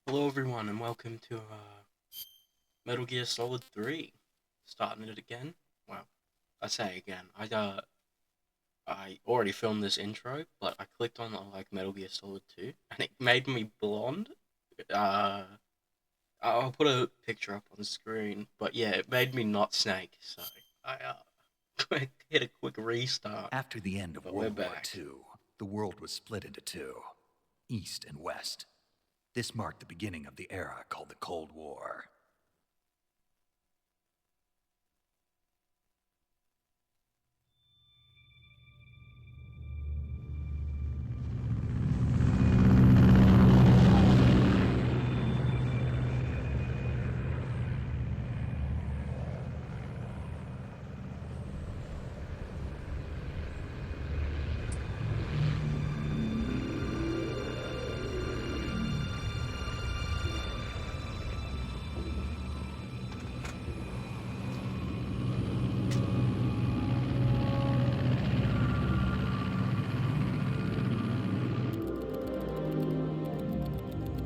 Hello everyone and welcome to Metal Gear Solid 3. Starting it again. Well, I say again. I already filmed this intro, but I clicked on like Metal Gear Solid 2 and it made me blonde. Uh I'll put a picture up on the screen, but yeah, it made me not Snake, so I hit a quick restart. After the end of But we're World War back. II, the world was split into two, East and West. This marked the beginning of the era called the Cold War.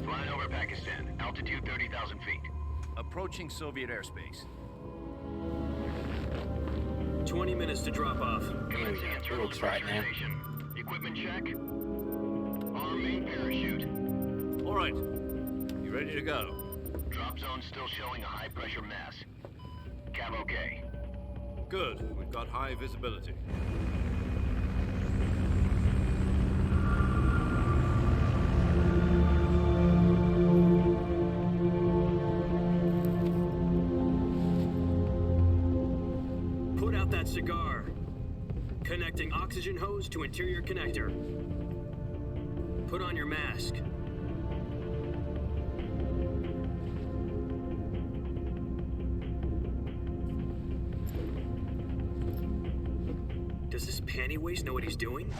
Flying over Pakistan, altitude 30,000 feet. Approaching Soviet airspace. 20 minutes to drop off. Commencing internal looks right now. depressurization. Equipment check. Arm main parachute. All right. You ready to go? Drop zone still showing a high pressure mass. Cav okay. Good. We've got high visibility. Put out that cigar. Connecting oxygen hose to interior connector. Put on your mask. Does this panty waste know what he's doing?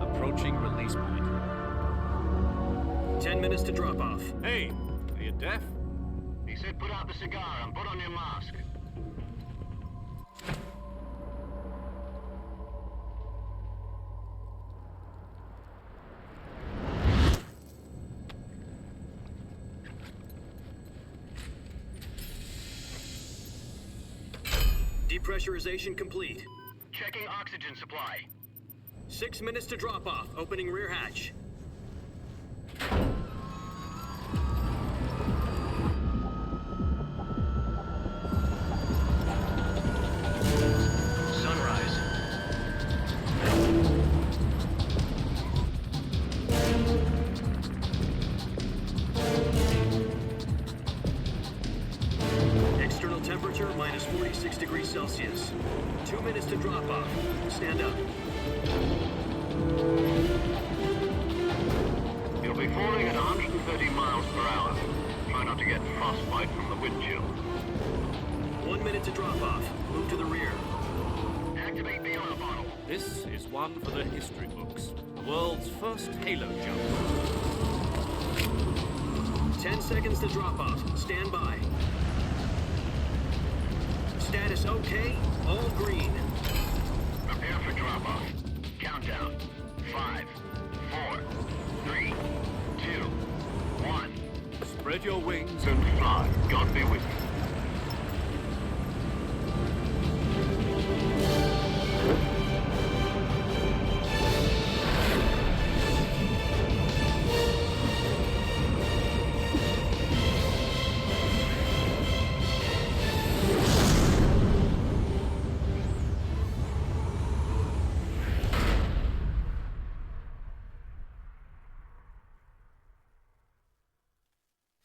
Approaching release point. 10 minutes to drop off. Hey, are you deaf? He said put out the cigar and put on your mask. Depressurization complete. Checking oxygen supply. 6 minutes to drop off. Opening rear hatch. Sunrise. External temperature minus 46 degrees Celsius. 2 minutes to drop off. Stand up. You'll be falling at 130 miles per hour. Try not to get frostbite from the wind chill. 1 minute to drop off. Move to the rear. Activate the oil bottle. This is one for the history books. The world's first halo jump. 10 seconds to drop off. Stand by. Status okay. All green. Prepare for drop-off. Countdown. 5, 4, 3, 2, 1. Spread your wings And fly. God be with you.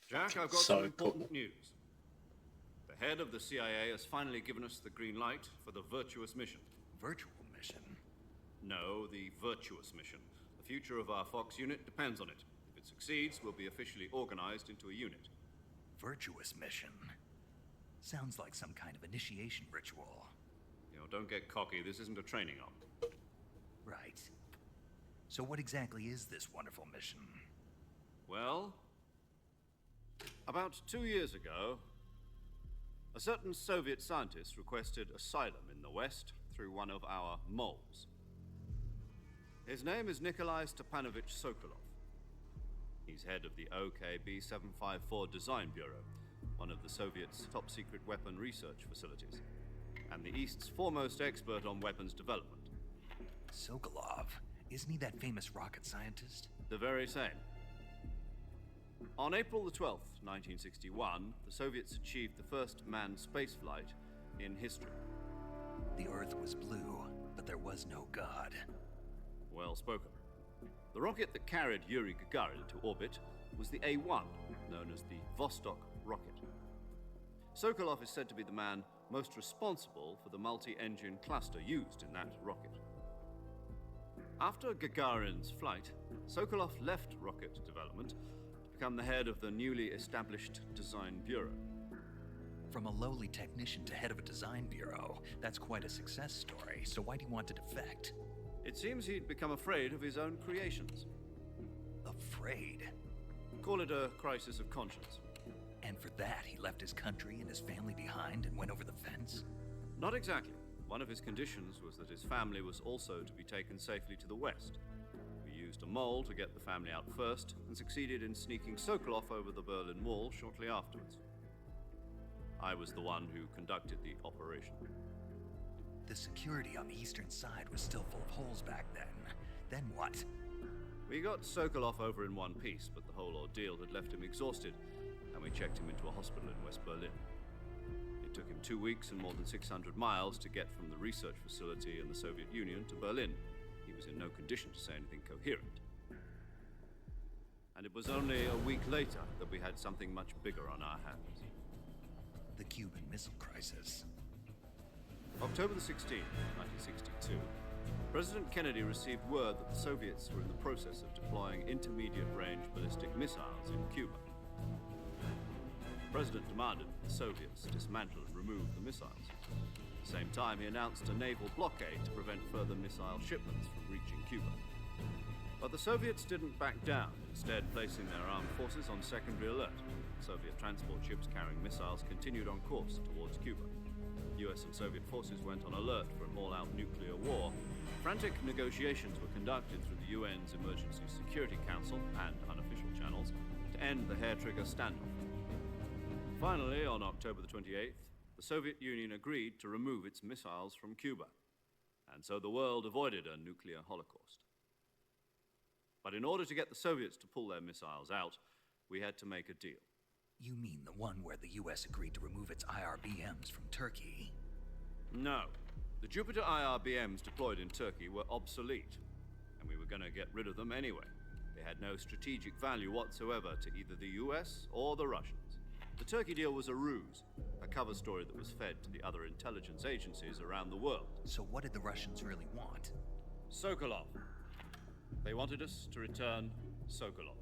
Jack, I've got So some important cool. news. The head of the CIA has finally given us the green light for the virtuous mission. Virtual mission? No, the virtuous mission. The future of our Fox unit depends on it. If it succeeds, we'll be officially organized into a unit. Virtuous mission? Sounds like some kind of initiation ritual. You know, don't get cocky. This isn't a training op. Right. So what exactly is this wonderful mission? Well, about 2 years ago, a certain Soviet scientist requested asylum in the West through one of our moles. His name is Nikolai Stepanovich Sokolov. He's head of the OKB-754 Design Bureau, one of the Soviets' top-secret weapon research facilities, and the East's foremost expert on weapons development. Sokolov, isn't he that famous rocket scientist? The very same. On April the 12th, 1961, the Soviets achieved the first manned spaceflight in history. The Earth was blue, but there was no God. Well spoken. The rocket that carried Yuri Gagarin into orbit was the A-1, known as the Vostok rocket. Sokolov is said to be the man most responsible for the multi-engine cluster used in that rocket. After Gagarin's flight, Sokolov left rocket development to become the head of the newly established Design Bureau. From a lowly technician to head of a design bureau, that's quite a success story, so why do you want to defect? It seems he'd become afraid of his own creations. Afraid? Call it a crisis of conscience. And for that, he left his country and his family behind and went over the fence? Not exactly. One of his conditions was that his family was also to be taken safely to the west. We used a mole to get the family out first and succeeded in sneaking Sokolov over the Berlin Wall shortly afterwards. I was the one who conducted the operation. The security on the eastern side was still full of holes back then. Then what? We got Sokolov over in one piece, but the whole ordeal had left him exhausted, and we checked him into a hospital in West Berlin. It took him 2 weeks and more than 600 miles to get from the research facility in the Soviet Union to Berlin. He was in no condition to say anything coherent. And it was only a week later that we had something much bigger on our hands. The Cuban Missile Crisis. October the 16th, 1962, President Kennedy received word that the Soviets were in the process of deploying intermediate-range ballistic missiles in Cuba. The President demanded that the Soviets dismantle and remove the missiles. At the same time, he announced a naval blockade to prevent further missile shipments from reaching Cuba. But the Soviets didn't back down, instead placing their armed forces on secondary alert. Soviet transport ships carrying missiles continued on course towards Cuba. US and Soviet forces went on alert for an all-out nuclear war. Frantic negotiations were conducted through the UN's Emergency Security Council and unofficial channels to end the hair-trigger standoff. Finally, on October the 28th, the Soviet Union agreed to remove its missiles from Cuba, and so the world avoided a nuclear holocaust. But in order to get the Soviets to pull their missiles out, we had to make a deal. You mean the one where the US agreed to remove its IRBMs from Turkey? No. The Jupiter IRBMs deployed in Turkey were obsolete, and we were going to get rid of them anyway. They had no strategic value whatsoever to either the US or the Russians. The Turkey deal was a ruse, a cover story that was fed to the other intelligence agencies around the world. So what did the Russians really want? Sokolov. They wanted us to return Sokolov.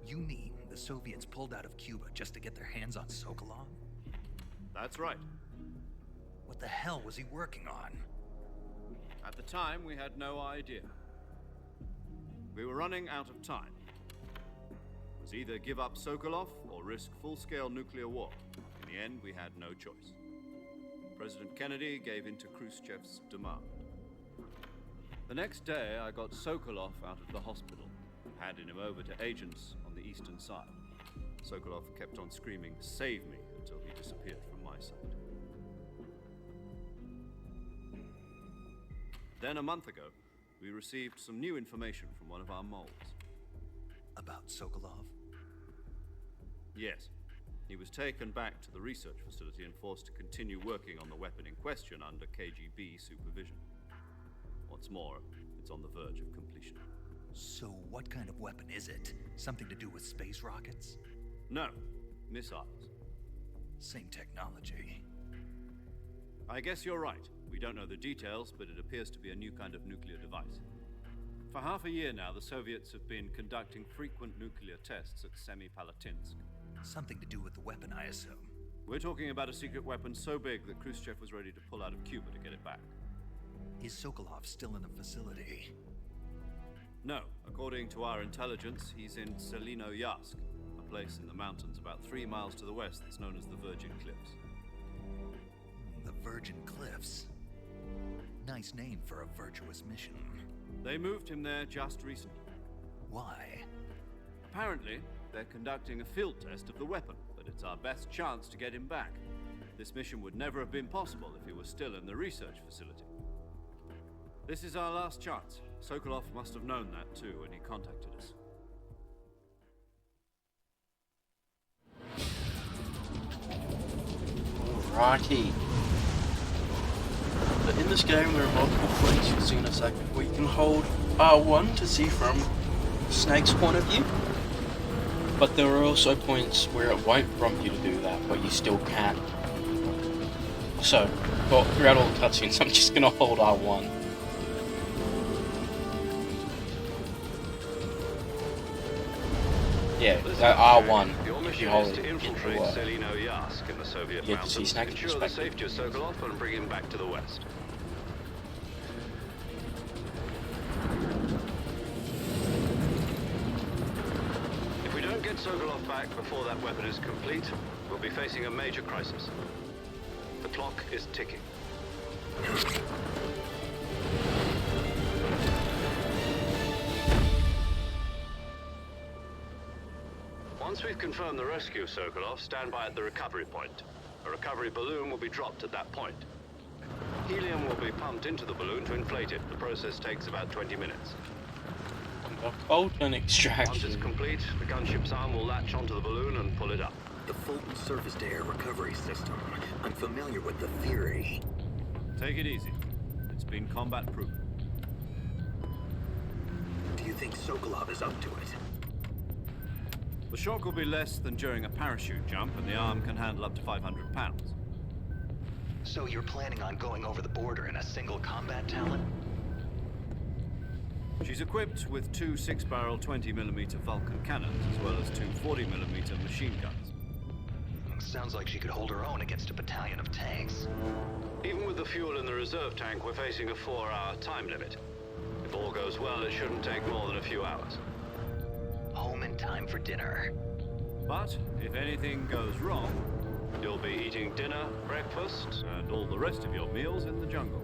You mean the Soviets pulled out of Cuba just to get their hands on Sokolov? That's right. What the hell was he working on? At the time, we had no idea. We were running out of time. It was either give up Sokolov or risk full-scale nuclear war. In the end, we had no choice. President Kennedy gave in to Khrushchev's demand. The next day, I got Sokolov out of the hospital, handed him over to agents on the eastern side. Sokolov kept on screaming, "Save me," until he disappeared from my sight. Then a month ago, we received some new information from one of our moles. About Sokolov? Yes. He was taken back to the research facility and forced to continue working on the weapon in question under KGB supervision. What's more, it's on the verge of completion. So what kind of weapon is it? Something to do with space rockets? No, missiles. Same technology. I guess you're right. We don't know the details, but it appears to be a new kind of nuclear device. For half a year now, the Soviets have been conducting frequent nuclear tests at Semipalatinsk. Something to do with the weapon, I assume. We're talking about a secret weapon so big that Khrushchev was ready to pull out of Cuba to get it back. Is Sokolov still in the facility? No. According to our intelligence, he's in Selinoyarsk, a place in the mountains about 3 miles to the west that's known as the Virgin Cliffs. The Virgin Cliffs. Nice name for a virtuous mission. They moved him there just recently. Why? Apparently, they're conducting a field test of the weapon, but it's our best chance to get him back. This mission would never have been possible if he was still in the research facility. This is our last chance. Sokolov must have known that too when he contacted us. Alrighty. But in this game, there are multiple points, you'll see in a second, where you can hold R1 to see from Snake's point of view. But there are also points where it won't prompt you to do that, but you still can. So, throughout all the cutscenes, I'm just gonna hold R1. Yeah, that R1, Your if mission you hold is it, to you get infiltrate the Selino Yask in the Soviet You get to see mountains, Snake's ensure the perspective. safety of Sokolov and bring him back to the west. If we don't get Sokolov back before that weapon is complete, we'll be facing a major crisis. The clock is ticking. Once we've confirmed the rescue of Sokolov, stand by at the recovery point. A recovery balloon will be dropped at that point. Helium will be pumped into the balloon to inflate it. The process takes about 20 minutes. Colton Once it's extraction. complete, the gunship's arm will latch onto the balloon and pull it up. The Fulton surface-to-air recovery system. I'm familiar with the theory. Take it easy. It's been combat proven. Do you think Sokolov is up to it? The shock will be less than during a parachute jump, and the arm can handle up to 500 pounds. So you're planning on going over the border in a single combat talent? She's equipped with two 6-barrel 20mm Vulcan cannons, as well as two 40mm machine guns. Sounds like she could hold her own against a battalion of tanks. Even with the fuel in the reserve tank, we're facing a 4-hour time limit. If all goes well, it shouldn't take more than a few hours. Home in time for dinner. But if anything goes wrong, You'll be eating dinner, breakfast, and all the rest of your meals in the jungle.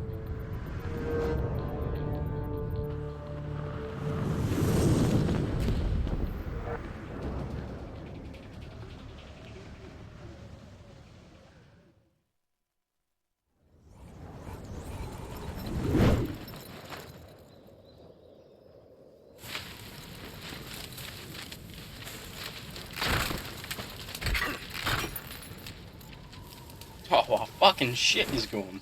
Oh, fucking shit is gone.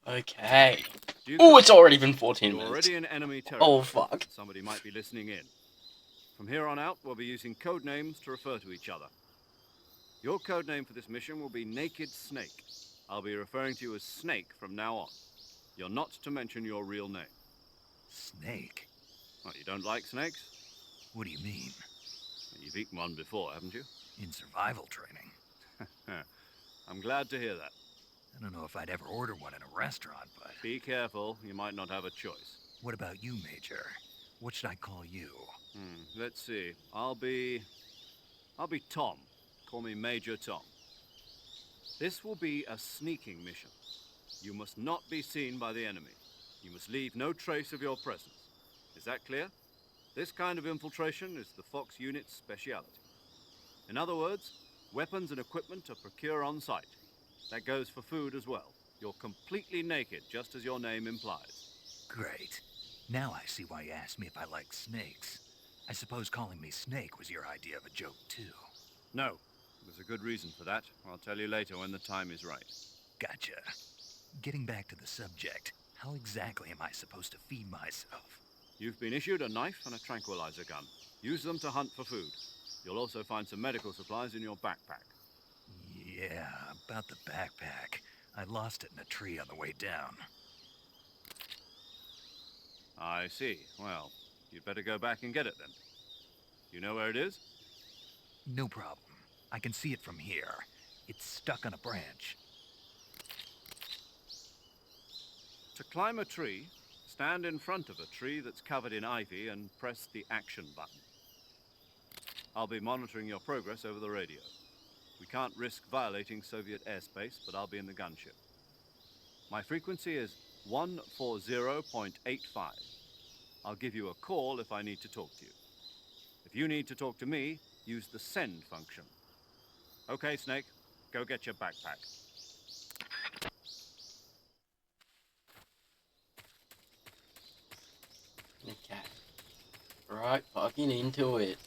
Okay. Oh, it's already been 14 You're minutes. already in enemy territory. Oh, fuck. Somebody might be listening in. From here on out, we'll be using code names to refer to each other. Your code name for this mission will be Naked Snake. I'll be referring to you as Snake from now on. You're not to mention your real name. Snake? Well, you don't like snakes? What do you mean? You've eaten one before, haven't you? In survival training? I'm glad to hear that. I don't know if I'd ever order one in a restaurant, but... Be careful, you might not have a choice. What about you, Major? What should I call you? Let's see. I'll be Tom. Call me Major Tom. This will be a sneaking mission. You must not be seen by the enemy. You must leave no trace of your presence. Is that clear? This kind of infiltration is the Fox unit's speciality. In other words, weapons and equipment are procured on site. That goes for food as well. You're completely naked, just as your name implies. Great. Now I see why you asked me if I like snakes. I suppose calling me Snake was your idea of a joke, too. No, there's a good reason for that. I'll tell you later when the time is right. Gotcha. Getting back to the subject, how exactly am I supposed to feed myself? You've been issued a knife and a tranquilizer gun. Use them to hunt for food. You'll also find some medical supplies in your backpack. Yeah, about the backpack. I lost it in a tree on the way down. I see. Well, you'd better go back and get it then. You know where it is? No problem. I can see it from here. It's stuck on a branch. To climb a tree, stand in front of a tree that's covered in ivy and press the action button. I'll be monitoring your progress over the radio. We can't risk violating Soviet airspace, but I'll be in the gunship. My frequency is 140.85. I'll give you a call if I need to talk to you. If you need to talk to me, use the send function. Okay, Snake, go get your backpack. Okay. Right, fucking into it.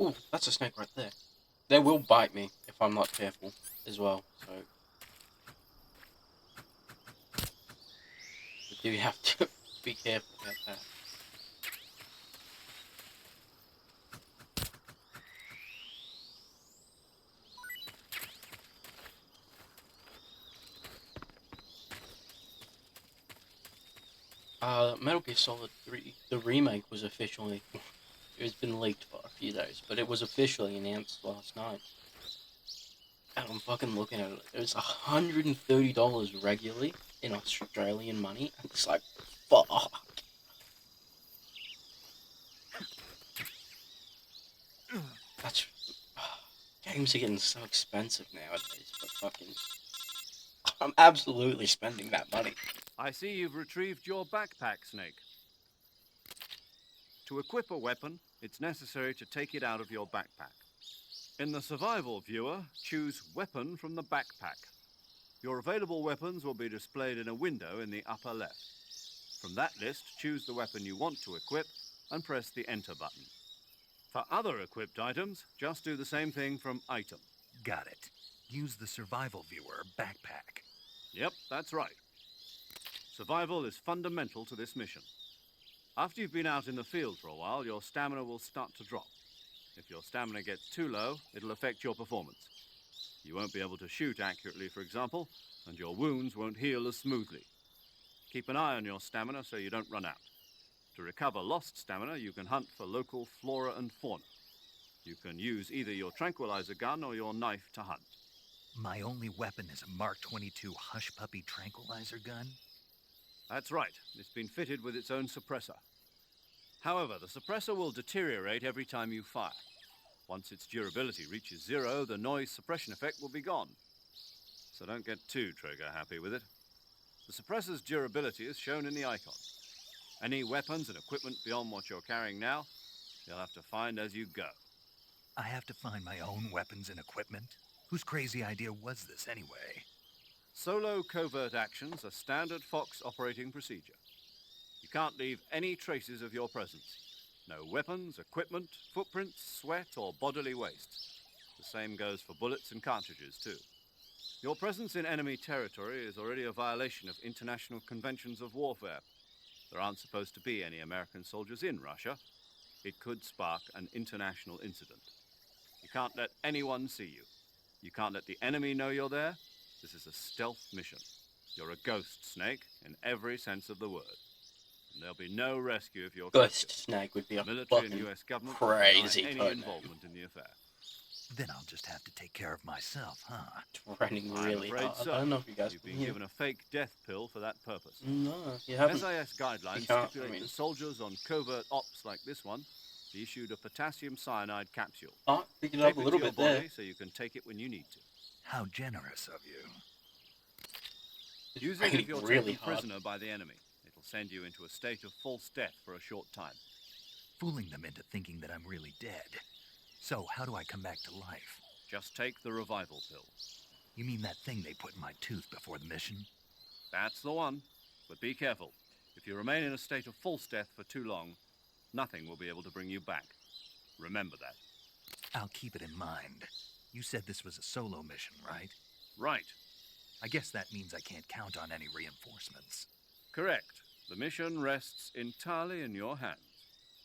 Ooh, that's a snake right there. They will bite me if I'm not careful as well, so... We do have to be careful about that. Metal Gear Solid 3, the remake was officially... It's been leaked for a few days, but it was officially announced last night. And I'm fucking looking at it. It was $130 regularly in Australian money. I'm just like, fuck. That's... Games are getting so expensive nowadays, but fucking... I'm absolutely spending that money. I see you've retrieved your backpack, Snake. To equip a weapon, it's necessary to take it out of your backpack. In the survival viewer, choose Weapon from the backpack. Your available weapons will be displayed in a window in the upper left. From that list, choose the weapon you want to equip and press the Enter button. For other equipped items, just do the same thing from Item. Got it. Use the survival viewer backpack. Yep, that's right. Survival is fundamental to this mission. After you've been out in the field for a while, your stamina will start to drop. If your stamina gets too low, it'll affect your performance. You won't be able to shoot accurately, for example, and your wounds won't heal as smoothly. Keep an eye on your stamina so you don't run out. To recover lost stamina, you can hunt for local flora and fauna. You can use either your tranquilizer gun or your knife to hunt. My only weapon is a Mark 22 Hush Puppy tranquilizer gun? That's right. It's been fitted with its own suppressor. However, the suppressor will deteriorate every time you fire. Once its durability reaches 0, the noise suppression effect will be gone. So don't get too trigger-happy with it. The suppressor's durability is shown in the icon. Any weapons and equipment beyond what you're carrying now, you'll have to find as you go. I have to find my own weapons and equipment? Whose crazy idea was this anyway? Solo covert actions are standard Fox operating procedure. You can't leave any traces of your presence. No weapons, equipment, footprints, sweat, or bodily waste. The same goes for bullets and cartridges, too. Your presence in enemy territory is already a violation of international conventions of warfare. There aren't supposed to be any American soldiers in Russia. It could spark an international incident. You can't let anyone see you. You can't let the enemy know you're there. This is a stealth mission. You're a ghost, Snake, in every sense of the word. And there'll be no rescue if you're Ghost captured. Snake would be a Military and fucking US government crazy deny any code involvement in the affair. Then I'll just have to take care of myself, huh? It's raining really I'm afraid hard. so. I don't know if you guys You've can been hear. given a fake death pill for that purpose. No, you haven't. SIS guidelines You can't, stipulate I mean- that soldiers on covert ops like this one be issued a potassium cyanide capsule. Oh, pick it Tape up a it little to your bit there. body so you can take it when you need to. How generous of you. It's Use it raining if you're really taken hard. prisoner by the enemy. It'll send you into a state of false death for a short time. Fooling them into thinking that I'm really dead. So, how do I come back to life? Just take the revival pill. You mean that thing they put in my tooth before the mission? That's the one. But be careful. If you remain in a state of false death for too long, nothing will be able to bring you back. Remember that. I'll keep it in mind. You said this was a solo mission, right? Right. I guess that means I can't count on any reinforcements. Correct. The mission rests entirely in your hands.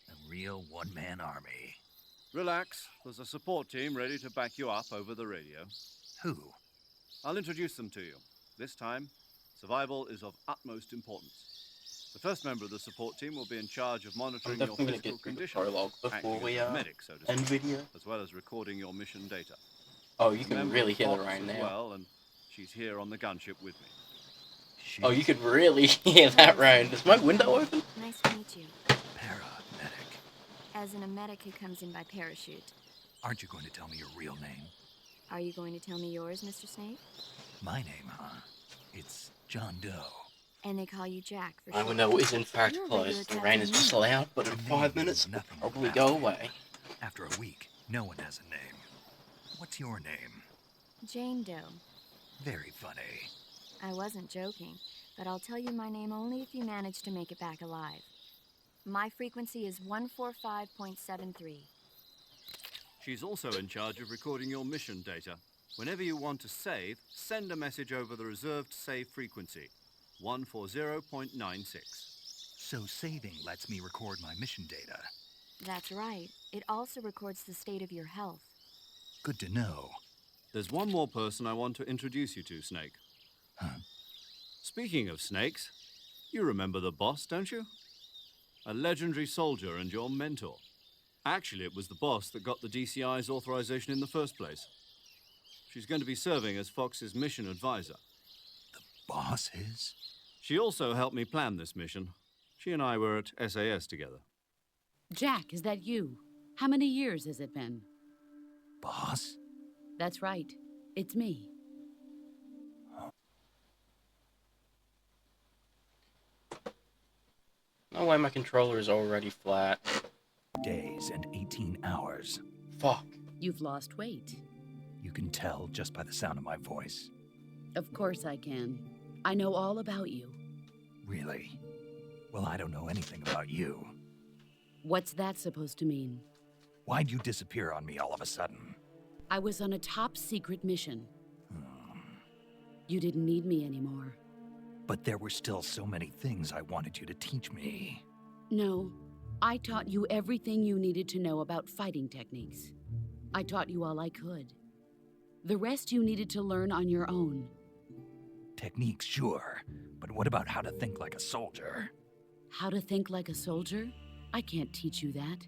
A real one-man army. Relax. There's a support team ready to back you up over the radio. Who? I'll introduce them to you. This time, survival is of utmost importance. The first member of the support team will be in charge of I'm monitoring your definitely gonna physical get through the condition, prologue before acting we as a medic, so to end speak, video. as well as recording your mission data. Oh, you can Remember really hear the Fox rain as now. well, and she's here on the gunship with me. Oh, you could really hear that rain. Is my window open? Nice to meet you. Paramedic. As in a medic who comes in by parachute. Aren't you going to tell me your real name? Are you going to tell me yours, Mr. Snake? My name, huh? It's John Doe. And they call you Jack for My short. window is in fact You're a regular closed. The rain is just Captain loud, but in Your 5 name minutes means it'll nothing probably to go Master. away. After a week, no one has a name. What's your name? Jane Doe. Very funny. I wasn't joking, but I'll tell you my name only if you manage to make it back alive. My frequency is 145.73. She's also in charge of recording your mission data. Whenever you want to save, send a message over the reserved save frequency, 140.96. So saving lets me record my mission data. That's right. It also records the state of your health. Good to know. There's one more person I want to introduce you to, Snake. Huh? Speaking of snakes, you remember the boss, don't you? A legendary soldier and your mentor. Actually, it was the boss that got the DCI's authorization in the first place. She's going to be serving as Fox's mission advisor. Boss is? She also helped me plan this mission. She and I were at SAS together. Jack, is that you? How many years has it been? Boss? That's right. It's me. No way my controller is already flat. Days and 18 hours. Fuck. You've lost weight. You can tell just by the sound of my voice. Of course I can. I know all about you. Really? Well, I don't know anything about you. What's that supposed to mean? Why'd you disappear on me all of a sudden? I was on a top secret mission. You didn't need me anymore. But there were still so many things I wanted you to teach me. No, I taught you everything you needed to know about fighting techniques. I taught you all I could. The rest you needed to learn on your own. Techniques, sure. But what about how to think like a soldier? How to think like a soldier? I can't teach you that.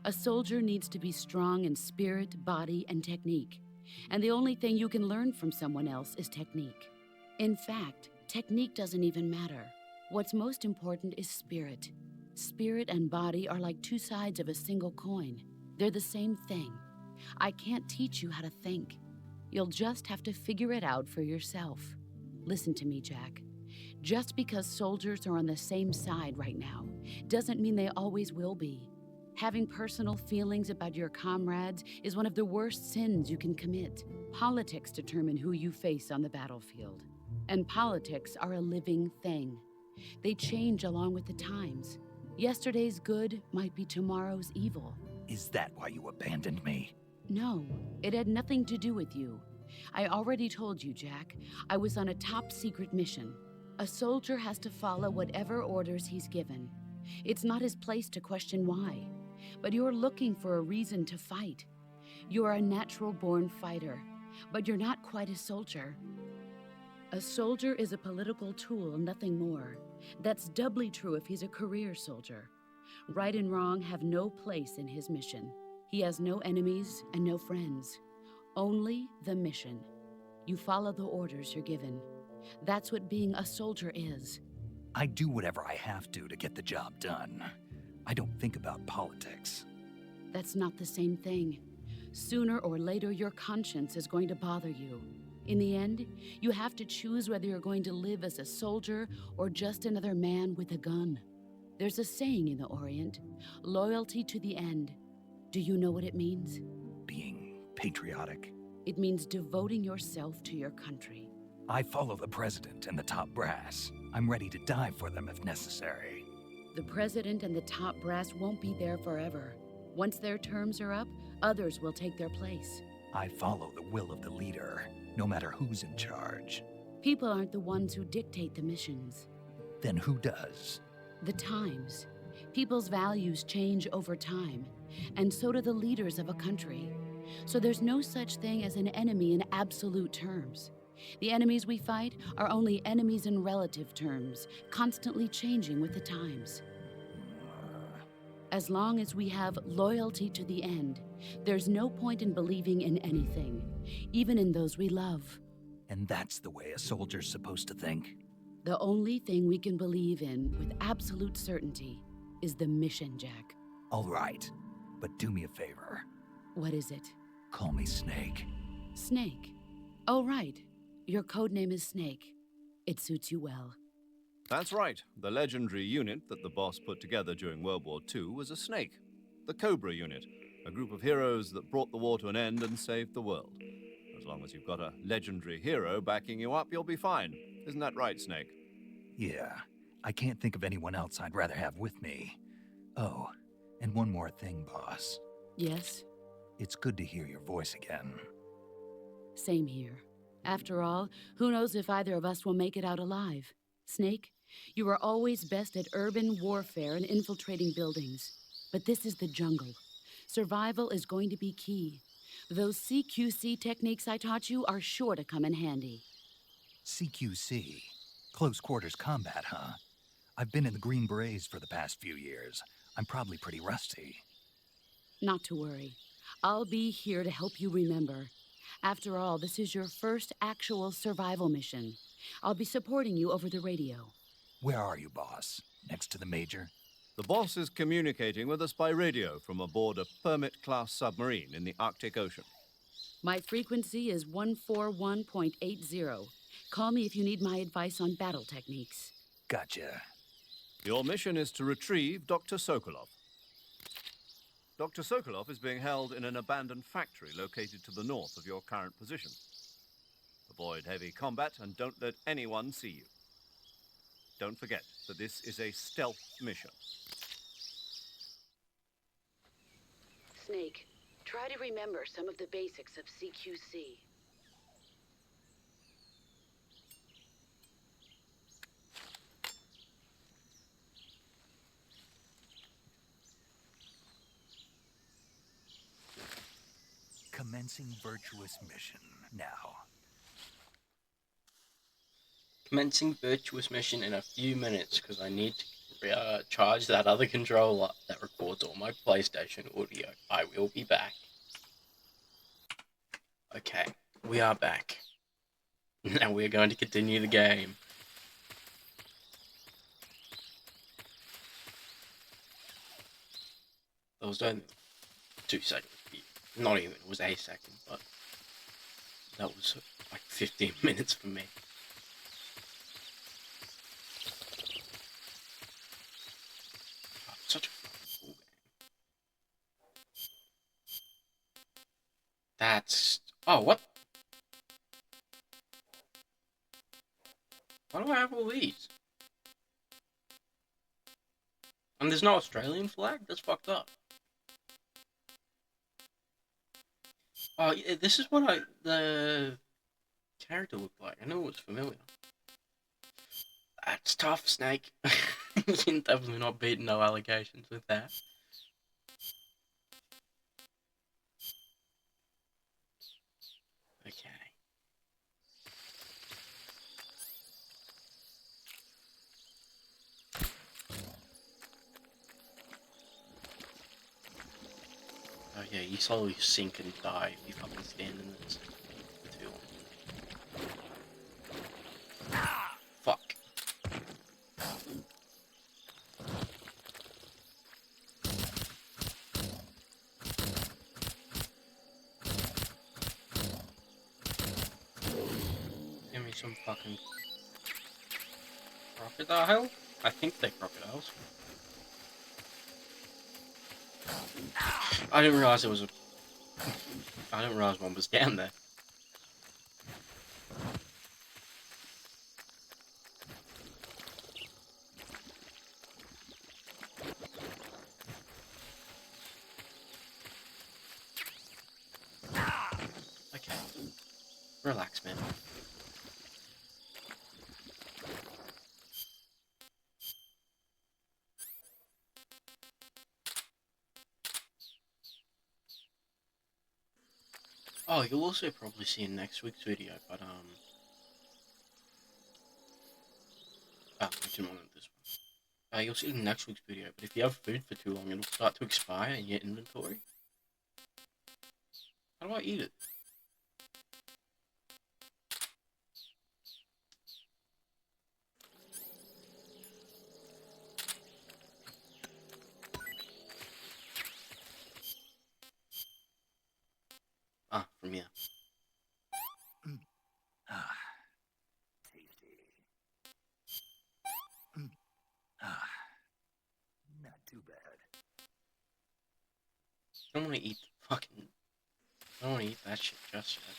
A soldier needs to be strong in spirit, body, and technique. And the only thing you can learn from someone else is technique. In fact, technique doesn't even matter. What's most important is spirit. Spirit and body are like two sides of a single coin. They're the same thing. I can't teach you how to think. You'll just have to figure it out for yourself. Listen to me, Jack. Just because soldiers are on the same side right now doesn't mean they always will be. Having personal feelings about your comrades is one of the worst sins you can commit. Politics determine who you face on the battlefield. And politics are a living thing. They change along with the times. Yesterday's good might be tomorrow's evil. Is that why you abandoned me? No, it had nothing to do with you. I already told you, Jack. I was on a top secret mission. A soldier has to follow whatever orders he's given. It's not his place to question why. But you're looking for a reason to fight. You're a natural-born fighter, but you're not quite a soldier. A soldier is a political tool, nothing more. That's doubly true if he's a career soldier. Right and wrong have no place in his mission. He has no enemies and no friends. Only the mission. You follow the orders you're given. That's what being a soldier is. I do whatever I have to get the job done. I don't think about politics. That's not the same thing. Sooner or later, your conscience is going to bother you. In the end, you have to choose whether you're going to live as a soldier or just another man with a gun. There's a saying in the Orient, loyalty to the end. Do you know what it means? Being patriotic. It means devoting yourself to your country. I follow the president and the top brass. I'm ready to die for them if necessary. The president and the top brass won't be there forever. Once their terms are up, others will take their place. I follow the will of the leader, no matter who's in charge. People aren't the ones who dictate the missions. Then who does? The times. People's values change over time, and so do the leaders of a country. So there's no such thing as an enemy in absolute terms. The enemies we fight are only enemies in relative terms, constantly changing with the times. As long as we have loyalty to the end, there's no point in believing in anything, even in those we love. And that's the way a soldier's supposed to think? The only thing we can believe in with absolute certainty is the mission, Jack. All right, but do me a favor. What is it? Call me Snake. Snake. Oh, right. Your codename is Snake. It suits you well. That's right. The legendary unit that the boss put together during World War II was a snake. The Cobra unit, a group of heroes that brought the war to an end and saved the world. As long as you've got a legendary hero backing you up, you'll be fine. Isn't that right, Snake? Yeah, I can't think of anyone else I'd rather have with me. Oh, and one more thing, boss. Yes? It's good to hear your voice again. Same here. After all, who knows if either of us will make it out alive? Snake, you are always best at urban warfare and infiltrating buildings. But this is the jungle. Survival is going to be key. Those CQC techniques I taught you are sure to come in handy. CQC? Close quarters combat, huh? I've been in the Green Berets for the past few years. I'm probably pretty rusty. Not to worry. I'll be here to help you remember. After all, this is your first actual survival mission. I'll be supporting you over the radio. Where are you, boss? Next to the Major? The boss is communicating with us by radio from aboard a Permit-class submarine in the Arctic Ocean. My frequency is 141.80. Call me if you need my advice on battle techniques. Gotcha. Your mission is to retrieve Dr. Sokolov. Dr. Sokolov is being held in an abandoned factory located to the north of your current position. Avoid heavy combat and don't let anyone see you. Don't forget that this is a stealth mission. Snake, try to remember some of the basics of CQC. Commencing virtuous mission now. Commencing virtuous mission in a few minutes because I need to charge that other controller that records all my PlayStation audio. I will be back. Okay, we are back. Now we're going to continue the game. That was only 2 seconds. Not even, it was a second, but that was like 15 minutes for me. Oh, such a fucking cool game. That's... Oh, what? Why do I have all these? And there's no Australian flag? That's fucked up. Oh, yeah, this is what the character looked like. I know it was familiar. That's tough, Snake. You're definitely not beating no allegations with that. Okay. Oh yeah, you slowly sink and die if you fucking stand in this too long. Fuck. Give me some fucking crocodile? I think they're crocodiles. I didn't realize it was a... I didn't realize one was down there. Okay. Relax, man. Oh, you'll also probably see in next week's video, but oh, I didn't want this one. You'll see it in next week's video, but if you have food for too long, it'll start to expire in your inventory. How do I eat it? Ah, from here. Ah, tasty. Ah, not too bad. I don't want to eat fucking... I don't want to eat that shit just yet.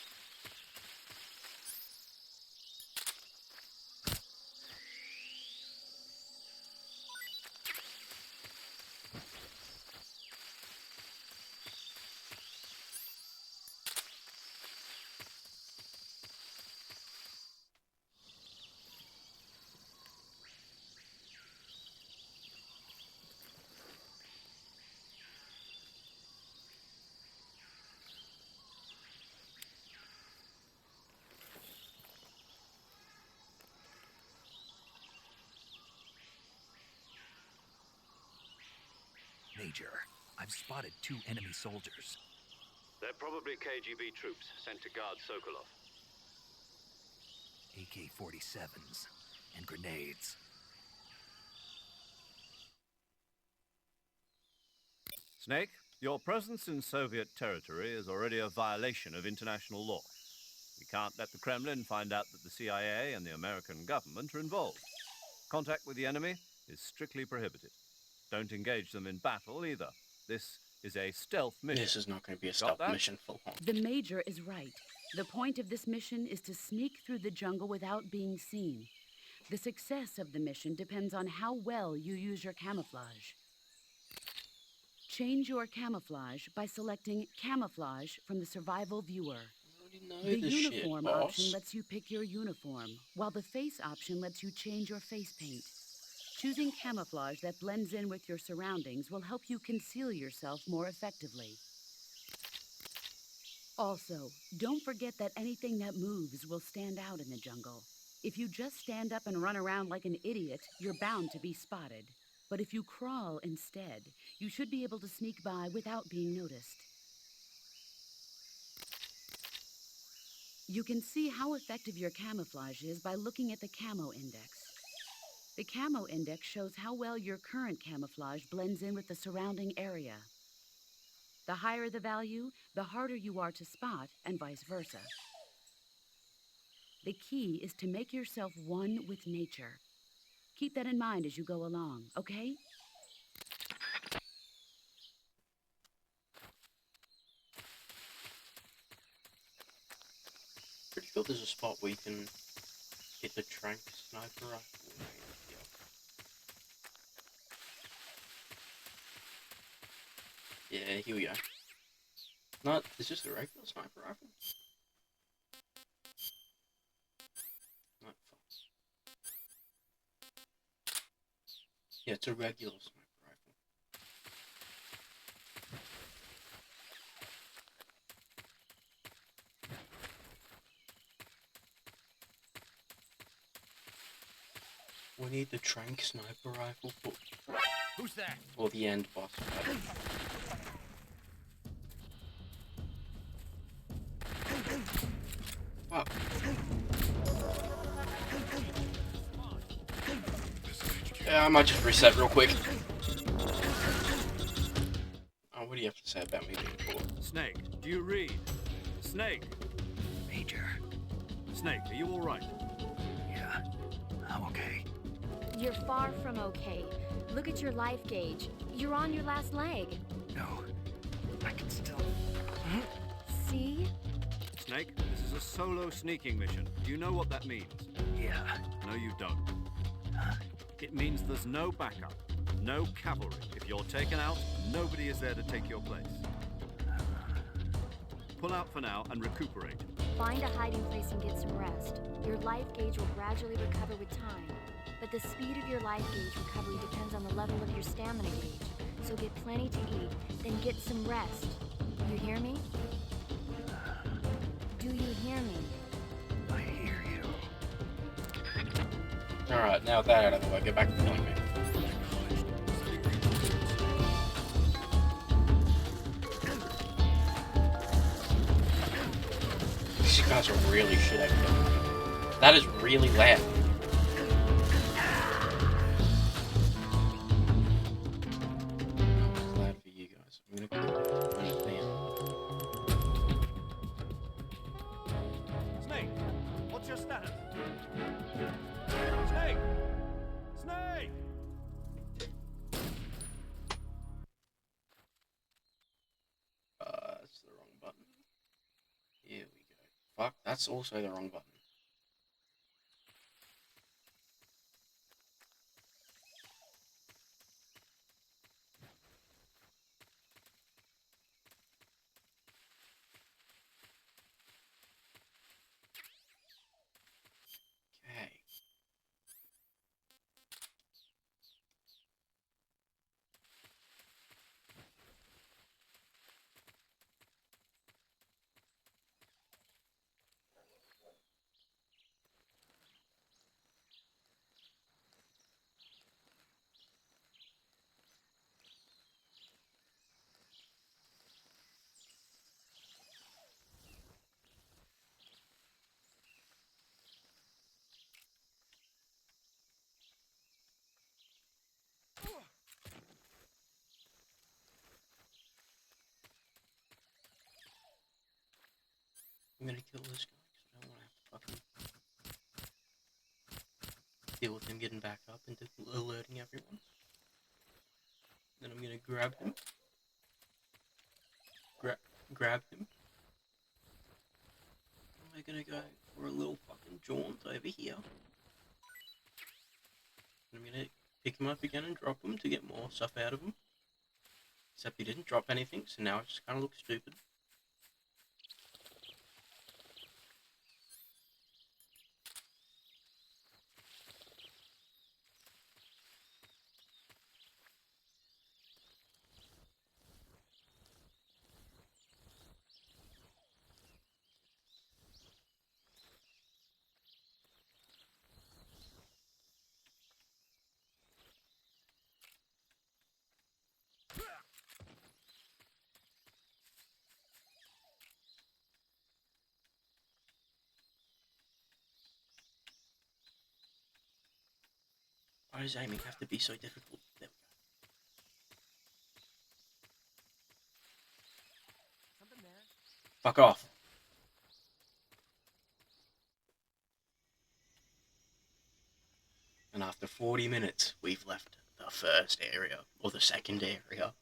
Major, I've spotted 2 enemy soldiers. They're probably KGB troops sent to guard Sokolov. AK-47s and grenades. Snake, your presence in Soviet territory is already a violation of international law. We can't let the Kremlin find out that the CIA and the American government are involved. Contact with the enemy is strictly prohibited. Don't engage them in battle either. This is a stealth mission. This is not going to be a Got stealth that? mission for long. The Major is right. The point of this mission is to sneak through the jungle without being seen. The success of the mission depends on how well you use your camouflage. Change your camouflage by selecting Camouflage from the Survival Viewer. I already know The this uniform shit, option boss. lets you pick your uniform, while the face option lets you change your face paint. Choosing camouflage that blends in with your surroundings will help you conceal yourself more effectively. Also, don't forget that anything that moves will stand out in the jungle. If you just stand up and run around like an idiot, you're bound to be spotted. But if you crawl instead, you should be able to sneak by without being noticed. You can see how effective your camouflage is by looking at the Camo Index. The Camo Index shows how well your current camouflage blends in with the surrounding area. The higher the value, the harder you are to spot, and vice versa. The key is to make yourself one with nature. Keep that in mind as you go along, okay? Pretty sure there's a spot where you can hit the trank sniper rifle. Yeah, here we go. Not, is this a regular sniper rifle? Not false. Yeah, it's a regular sniper rifle. We need the trank sniper rifle for... Who's that? Or the end boss fight. Fuck. Yeah, I might just reset real quick. Oh, what do you have to say about me being poor? Snake, do you read? Snake! Major. Snake, are you alright? Yeah, I'm okay. You're far from okay. Look at your life gauge. You're on your last leg. No, I can still... See? Snake, this is a solo sneaking mission. Do you know what that means? Yeah. No, you don't. It means there's no backup, no cavalry. If you're taken out, nobody is there to take your place. Pull out for now and recuperate. Find a hiding place and get some rest. Your life gauge will gradually recover with time. But the speed of your life gauge recovery depends on the level of your stamina gauge. So get plenty to eat, then get some rest. You hear me? Do you hear me? I hear you. Alright, now with that out of the way, get back to killing me. These guys are really shit at killing me. That is really loud. I'm glad for you guys. I'm gonna kill them. Snake, what's your status? Snake! Snake! That's the wrong button. Here we go. Fuck, that's also the wrong button. Okay. I'm gonna kill this guy because I don't want to have to fucking deal with him getting back up and alerting everyone. Then I'm gonna grab him. Grab him. We're gonna go for a little fucking jaunt over here. And I'm gonna pick him up again and drop him to get more stuff out of him. Except he didn't drop anything, so now it just kind of looks stupid. Why does aiming have to be so difficult? There we go. Fuck off. And after 40 minutes, we've left the first area, or the second area.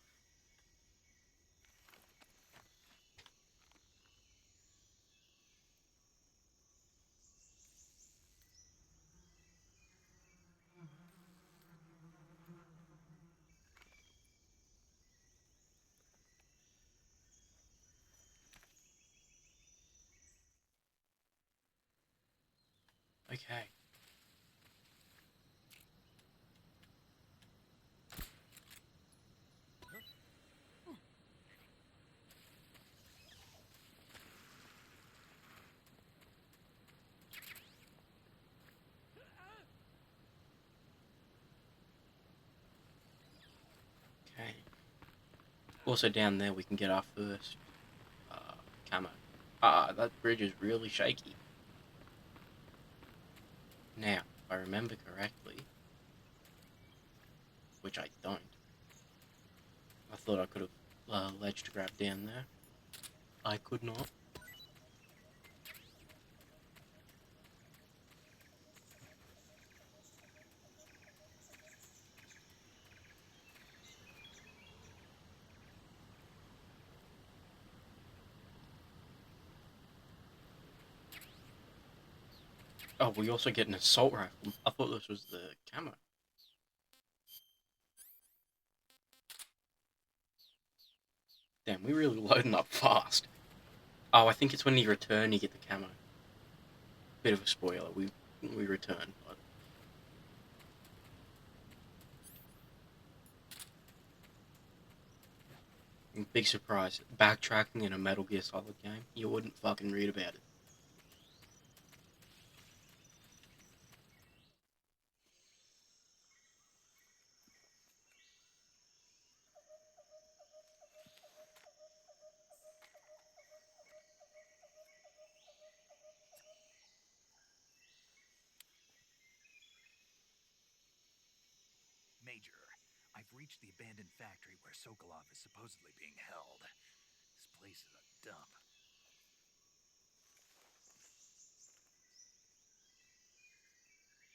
Okay. Okay. Also down there we can get our first camo. That bridge is really shaky. Now, if I remember correctly, which I don't, I thought I could have ledge to grab down there. I could not. Oh, we also get an assault rifle. I thought this was the camo. Damn, we really loading up fast. Oh, I think it's when you return you get the camo. Bit of a spoiler. We return, but big surprise. Backtracking in a Metal Gear Solid game. You wouldn't fucking read about it. Major, I've reached the abandoned factory where Sokolov is supposedly being held. This place is a dump.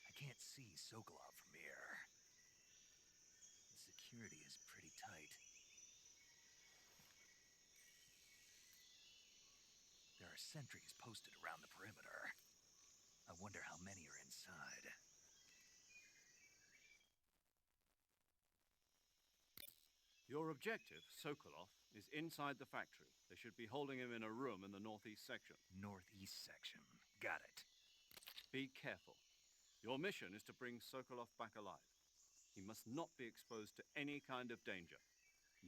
I can't see Sokolov from here. The security is pretty tight. There are sentries posted around the perimeter. I wonder how many are inside. Your objective, Sokolov, is inside the factory. They should be holding him in a room in the northeast section. Northeast section. Got it. Be careful. Your mission is to bring Sokolov back alive. He must not be exposed to any kind of danger.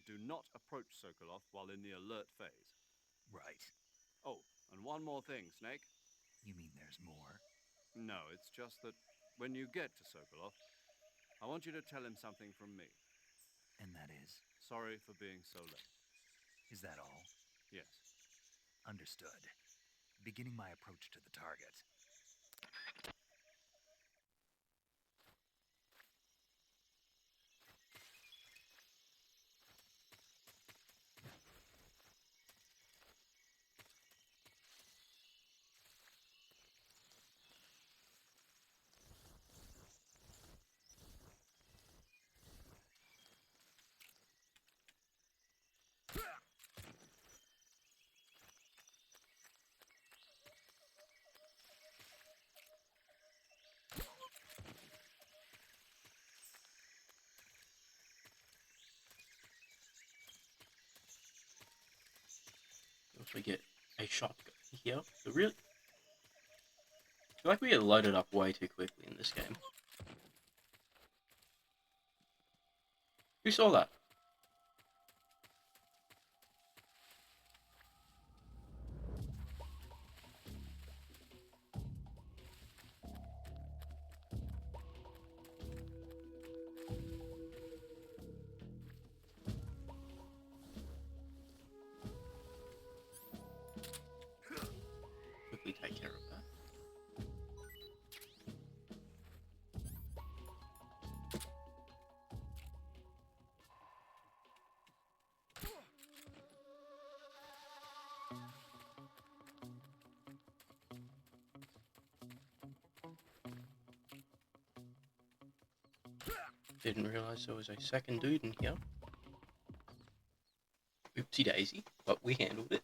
Do not approach Sokolov while in the alert phase. Right. Oh, and one more thing, Snake. You mean there's more? No, it's just that when you get to Sokolov, I want you to tell him something from me. And that is? Sorry for being so late. Is that all? Yes. Understood. Beginning my approach to the target. Also get a shotgun here. So really, I feel like we get loaded up way too quickly in this game. Who saw that? Quickly take care of that. Didn't realize there was a second dude in here. Oopsie daisy, but we handled it.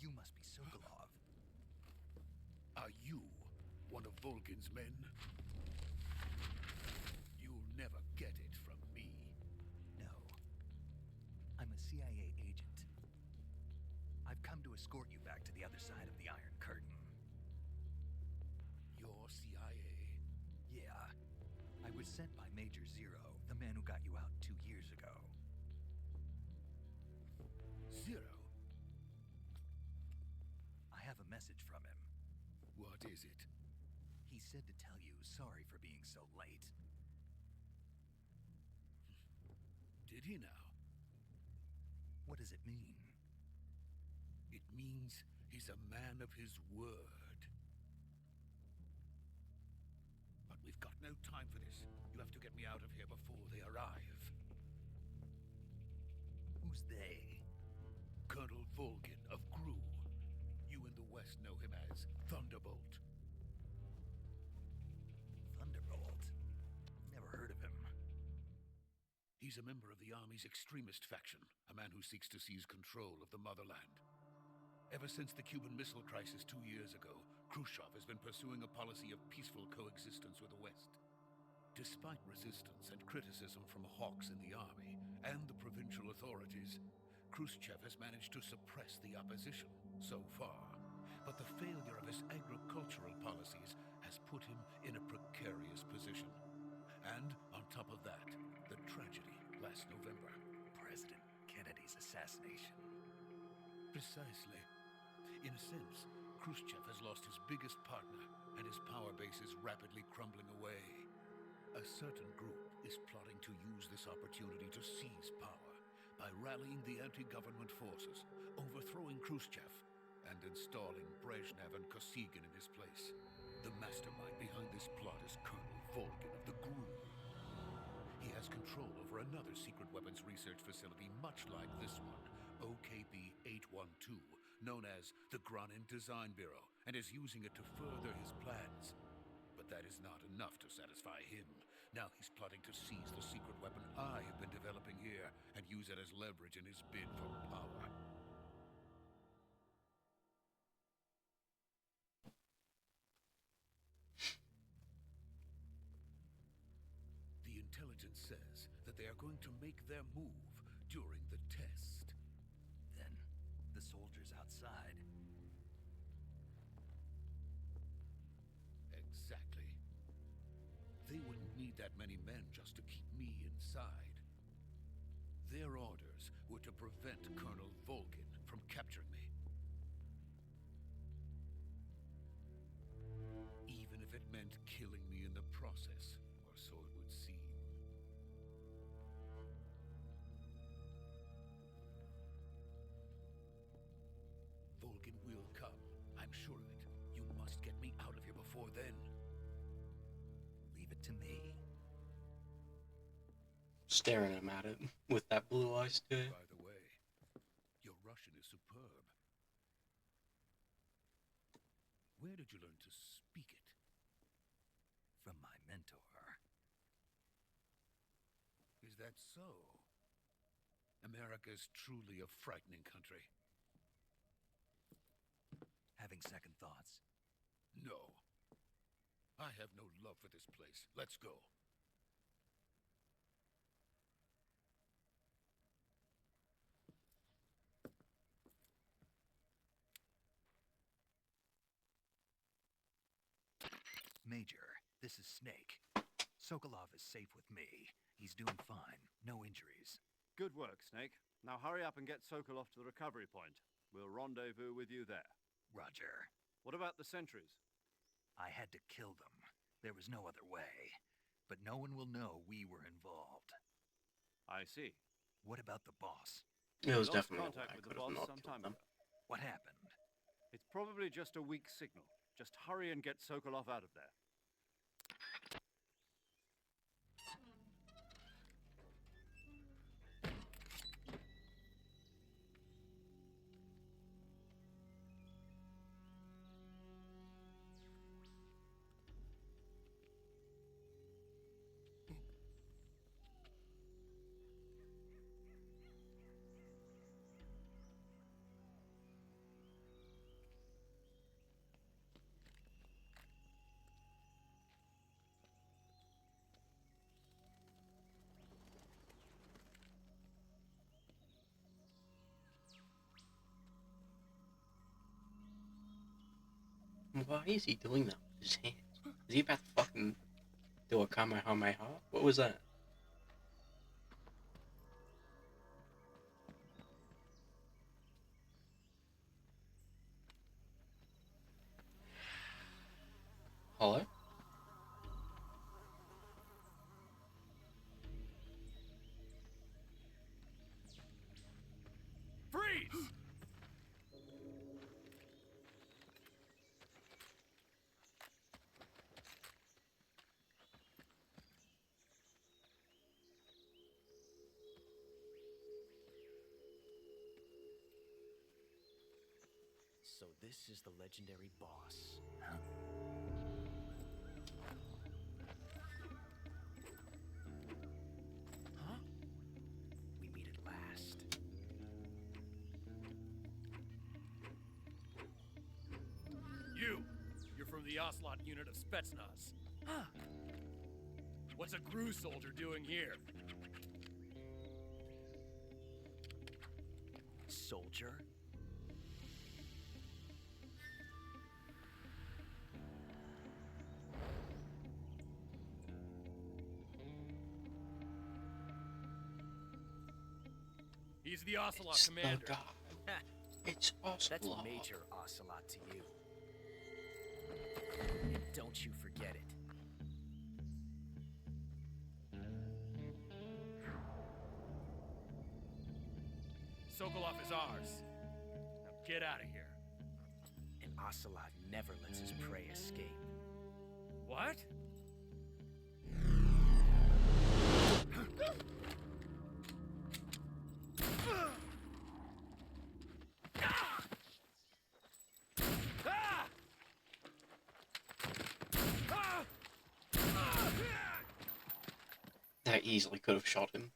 You must be Sokolov. Are you one of Volgin's men? You'll never get it from me. No. I'm a CIA agent. I've come to escort you back to the other side of the Iron Curtain. You're CIA? Yeah. I was sent by Major Zero, the man who got you out 2 years ago. Zero? I have a message from him. What is it? He said to tell you sorry for being so late. Did he now? What does it mean? It means he's a man of his word. But we've got no time for this. You have to get me out of here before they arrive. Who's they? Colonel Volgin of Gru. You in the West know him as Thunderbolt. Thunderbolt? Never heard of him. He's a member of the Army's extremist faction, a man who seeks to seize control of the motherland. Ever since the Cuban Missile Crisis 2 years ago, Khrushchev has been pursuing a policy of peaceful coexistence with the West. Despite resistance and criticism from hawks in the army and the provincial authorities, Khrushchev has managed to suppress the opposition so far. But the failure of his agricultural policies has put him in a precarious position. And on top of that, the tragedy last November. President Kennedy's assassination. Precisely. In a sense, Khrushchev has lost his biggest partner, and his power base is rapidly crumbling away. A certain group is plotting to use this opportunity to seize power by rallying the anti-government forces, overthrowing Khrushchev, and installing Brezhnev and Kosygin in his place. The mastermind behind this plot is Colonel Volgin of the GRU. He has control over another secret weapons research facility much like this one, OKB-812, known as the Granin Design Bureau, and is using it to further his plans. But that is not enough to satisfy him. Now he's plotting to seize the secret weapon I have been developing here and use it as leverage in his bid for power. The intelligence says that they are going to make their move during the test. Then, the soldiers outside. Exactly. They wouldn't need that many men just to keep me inside. Their orders were to prevent Colonel Volgin from capturing me. Even if it meant killing me in the process, or so it would seem. Volgin will come. I'm sure of it. You must get me out of here before then. Leave it to me. Staring him at it with that blue eye stare. By the way, your Russian is superb. Where did you learn to speak it? From my mentor. Is that so? America is truly a frightening country. Having second thoughts. No. I have no love for this place. Let's go. Major, this is Snake. Sokolov is safe with me. He's doing fine. No injuries. Good work, Snake. Now hurry up and get Sokolov to the recovery point. We'll rendezvous with you there. Roger. What about the sentries? I had to kill them. There was no other way. But no one will know we were involved. I see. What about the boss? It was We lost definitely contact I with the could have boss not some killed time them. ago. What happened? It's probably just a weak signal. Just hurry and get Sokolov out of there. Why is he doing that with his hands? Is he about to fucking do a Kamehameha? What was that? Hello? Freeze! So this is the legendary boss. Huh? Huh? We meet at last. You're from the Ocelot unit of Spetsnaz. Huh. What's a GRU soldier doing here? Soldier? He's the Ocelot It's commander. the guy. It's Ocelot. That's Major Ocelot to you. And don't you forget it. Sokolov is ours. Now get out of here. And Ocelot never lets his prey escape. What? That easily could have shot him.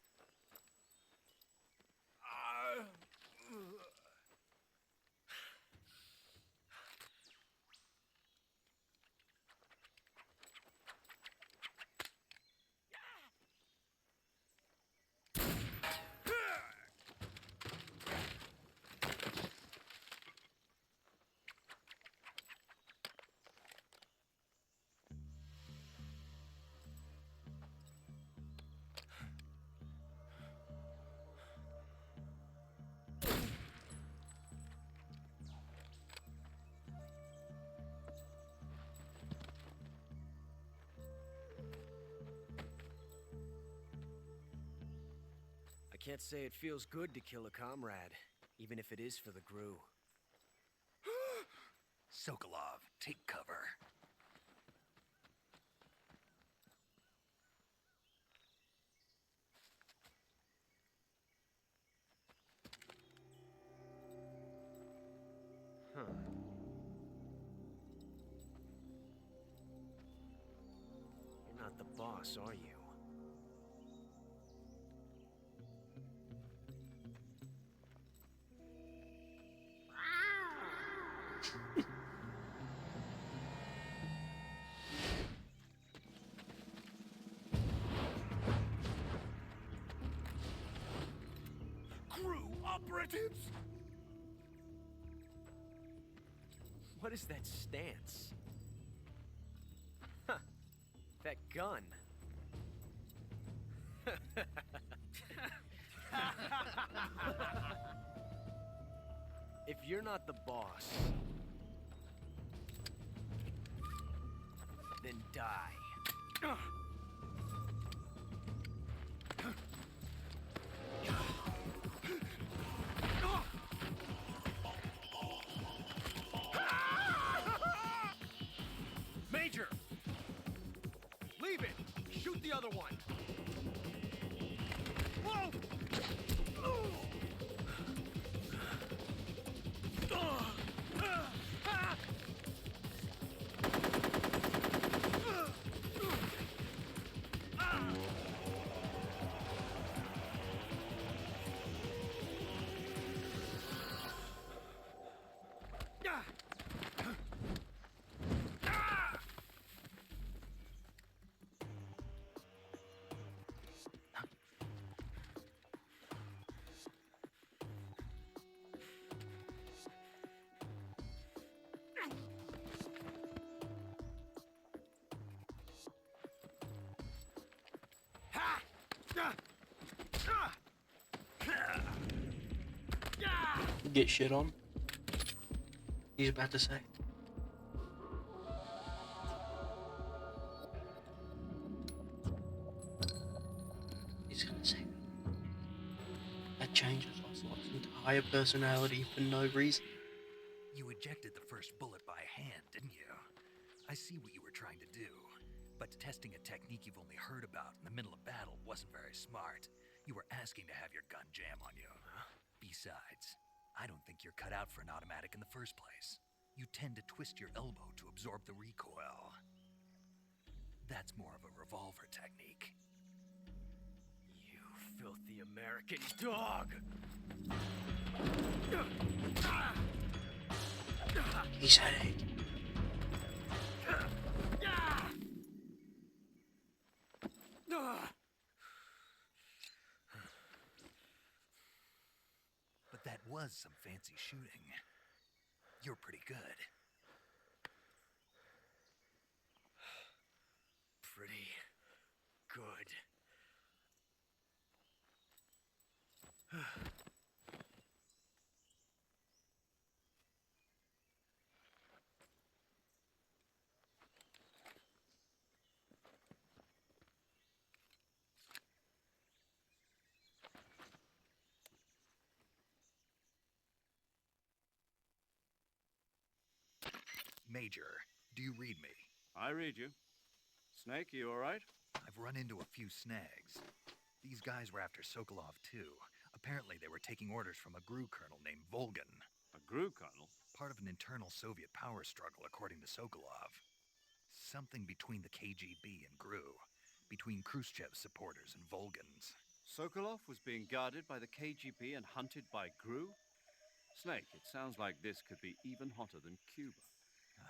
I can't say it feels good to kill a comrade, even if it is for the GRU. Sokolov, take cover. Huh. You're not the boss, are you? GRU operatives? What is that stance? Huh. That gun. If you're not the boss, then die. Major! Leave it! Shoot the other one! Whoa! Get shit on. He's about to say. He's gonna say that changes Ocelot's entire personality for no reason. You ejected the first bullet by hand, didn't you? I see what you were trying to do, but testing a technique you've only heard about in the middle of battle wasn't very smart. You were asking to have your gun jam on you. Besides, I don't think you're cut out for an automatic in the first place. You tend to twist your elbow to absorb the recoil. That's more of a revolver technique. You filthy American dog! He said it. But that was some fancy shooting. You're pretty good. Pretty good. Major, do you read me? I read you. Snake, you all right? I've run into a few snags. These guys were after Sokolov too. Apparently they were taking orders from a GRU colonel named Volgan. A GRU colonel? Part of an internal Soviet power struggle, according to Sokolov. Something between the KGB and GRU. Between Khrushchev's supporters and Volgan's. Sokolov was being guarded by the KGB and hunted by GRU? Snake, it sounds like this could be even hotter than Cuba.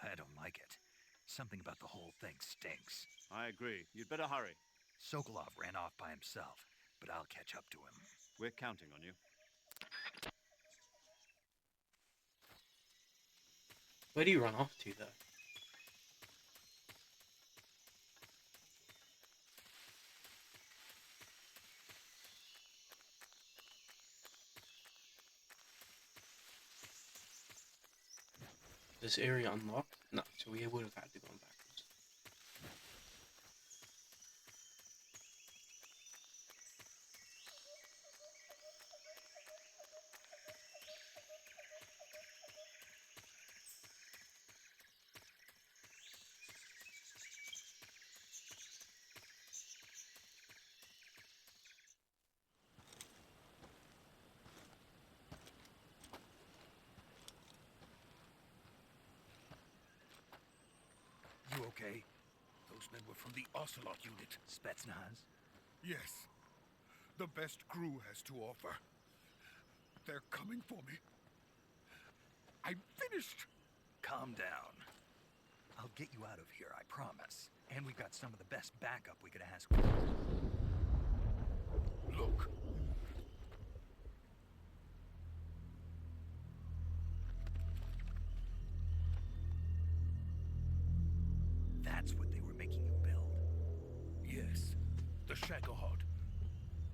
I don't like it. Something about the whole thing stinks. I agree. You'd better hurry. Sokolov ran off by himself, but I'll catch up to him. We're counting on you. Where do you run off to, though? This area unlocked? No, so we would have had to go backwards. You okay? Those men were from the Ocelot unit. Spetsnaz? Yes. The best GRU has to offer. They're coming for me. I'm finished. Calm down. I'll get you out of here, I promise. And we've got some of the best backup we could ask for. Look. That's what they were making you build. Yes. The Shagohod.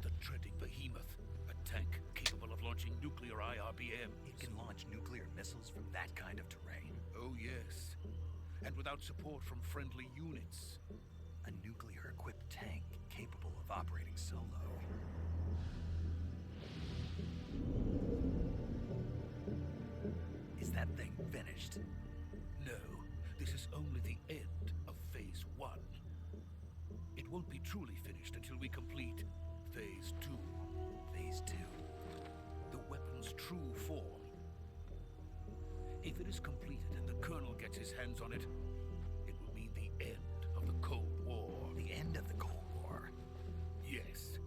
The treading behemoth. A tank capable of launching nuclear IRBM. It can launch nuclear missiles from that kind of terrain. Oh, yes. And without support from friendly units. A nuclear-equipped tank capable of operating solo. Is that thing finished? No, this is only the end of Phase 1. It won't be truly finished until we complete Phase 2. Phase 2? The weapon's true form. If it is completed and the Colonel gets his hands on it, it will mean the end of the Cold War. The end of the Cold War? Yes.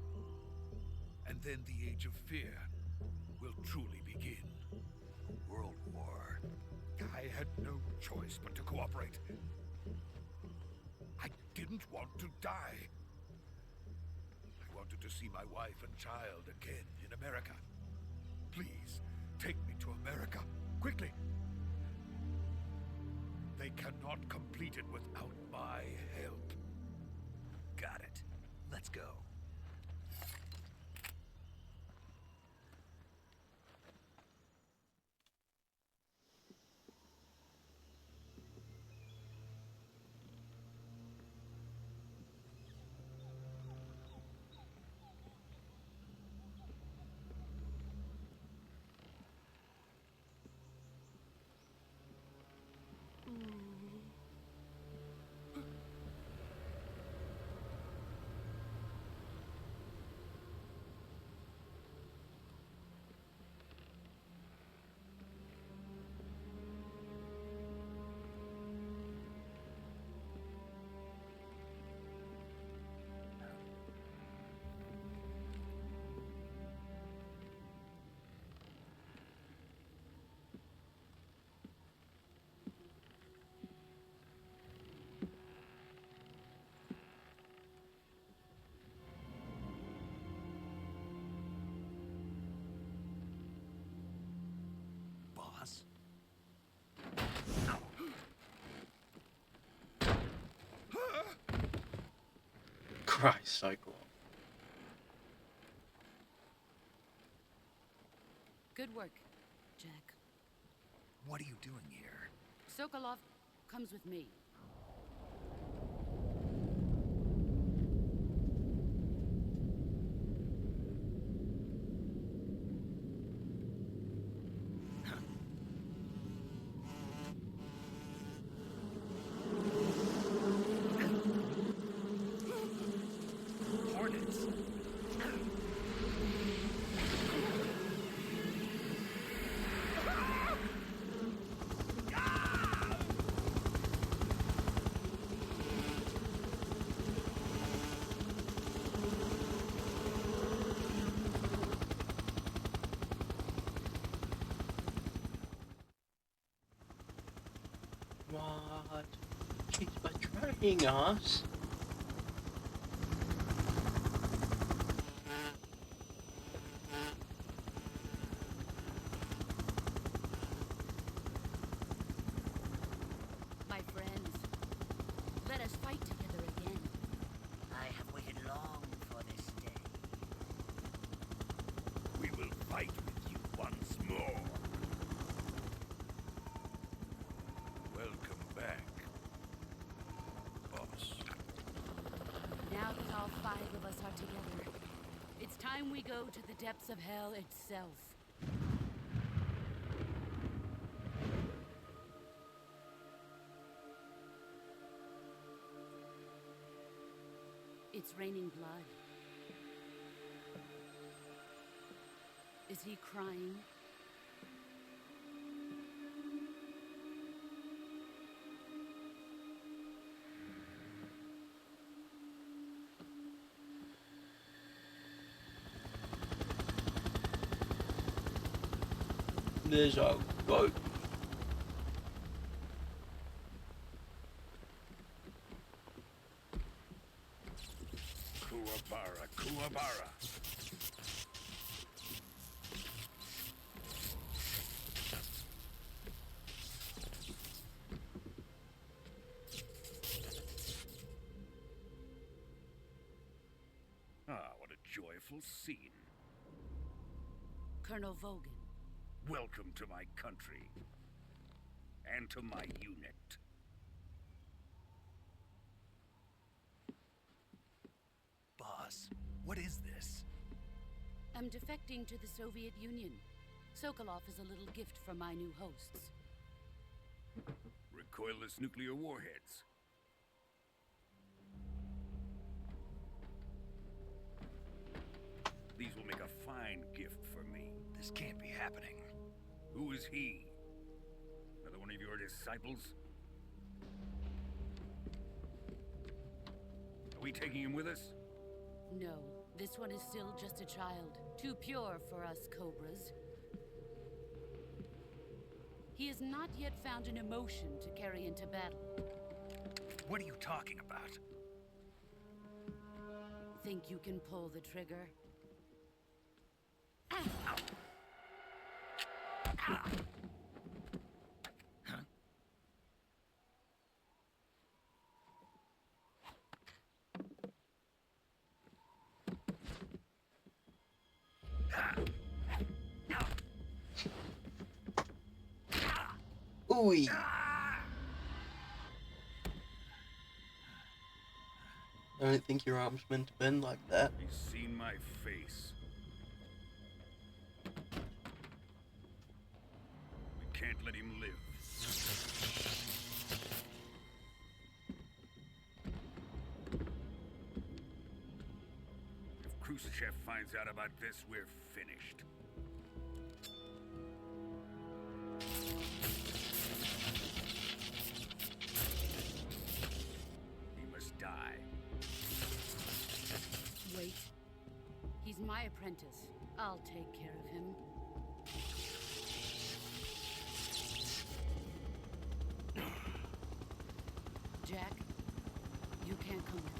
And then the Age of Fear will truly begin. World War. I had no choice but to cooperate. I didn't want to die. I wanted to see my wife and child again in America. Please, take me to America, quickly. They cannot complete it without my help. Got it. Let's go. Christ, Cyclops. Good work, Jack. What are you doing here? Sokolov comes with me. Hornets. What? She's betraying us. My friends, let us fight together again. I have waited long for this day. We will fight with you once more. Welcome back, boss. Now that all 5 of us are together, it's time we go to the depths of hell itself. It's raining blood. Is he crying? There's a goat. Kuwabara, Kuwabara. Ah, what a joyful scene. Colonel Vogan. Welcome to my country. And to my unit. Boss, what is this? I'm defecting to the Soviet Union. Sokolov is a little gift from my new hosts. Recoilless nuclear warheads. These will make a fine gift for me. This can't be happening. Who is he? Another one of your disciples? Are we taking him with us? No, this one is still just a child. Too pure for us Cobras. He has not yet found an emotion to carry into battle. What are you talking about? Think you can pull the trigger? Ooh. I don't think your arm's meant to bend like that. He's seen my face. We can't let him live. If Khrushchev finds out about this, we're finished. He must die. Wait. He's my apprentice. I'll take care of him. Jack, you can't come with us.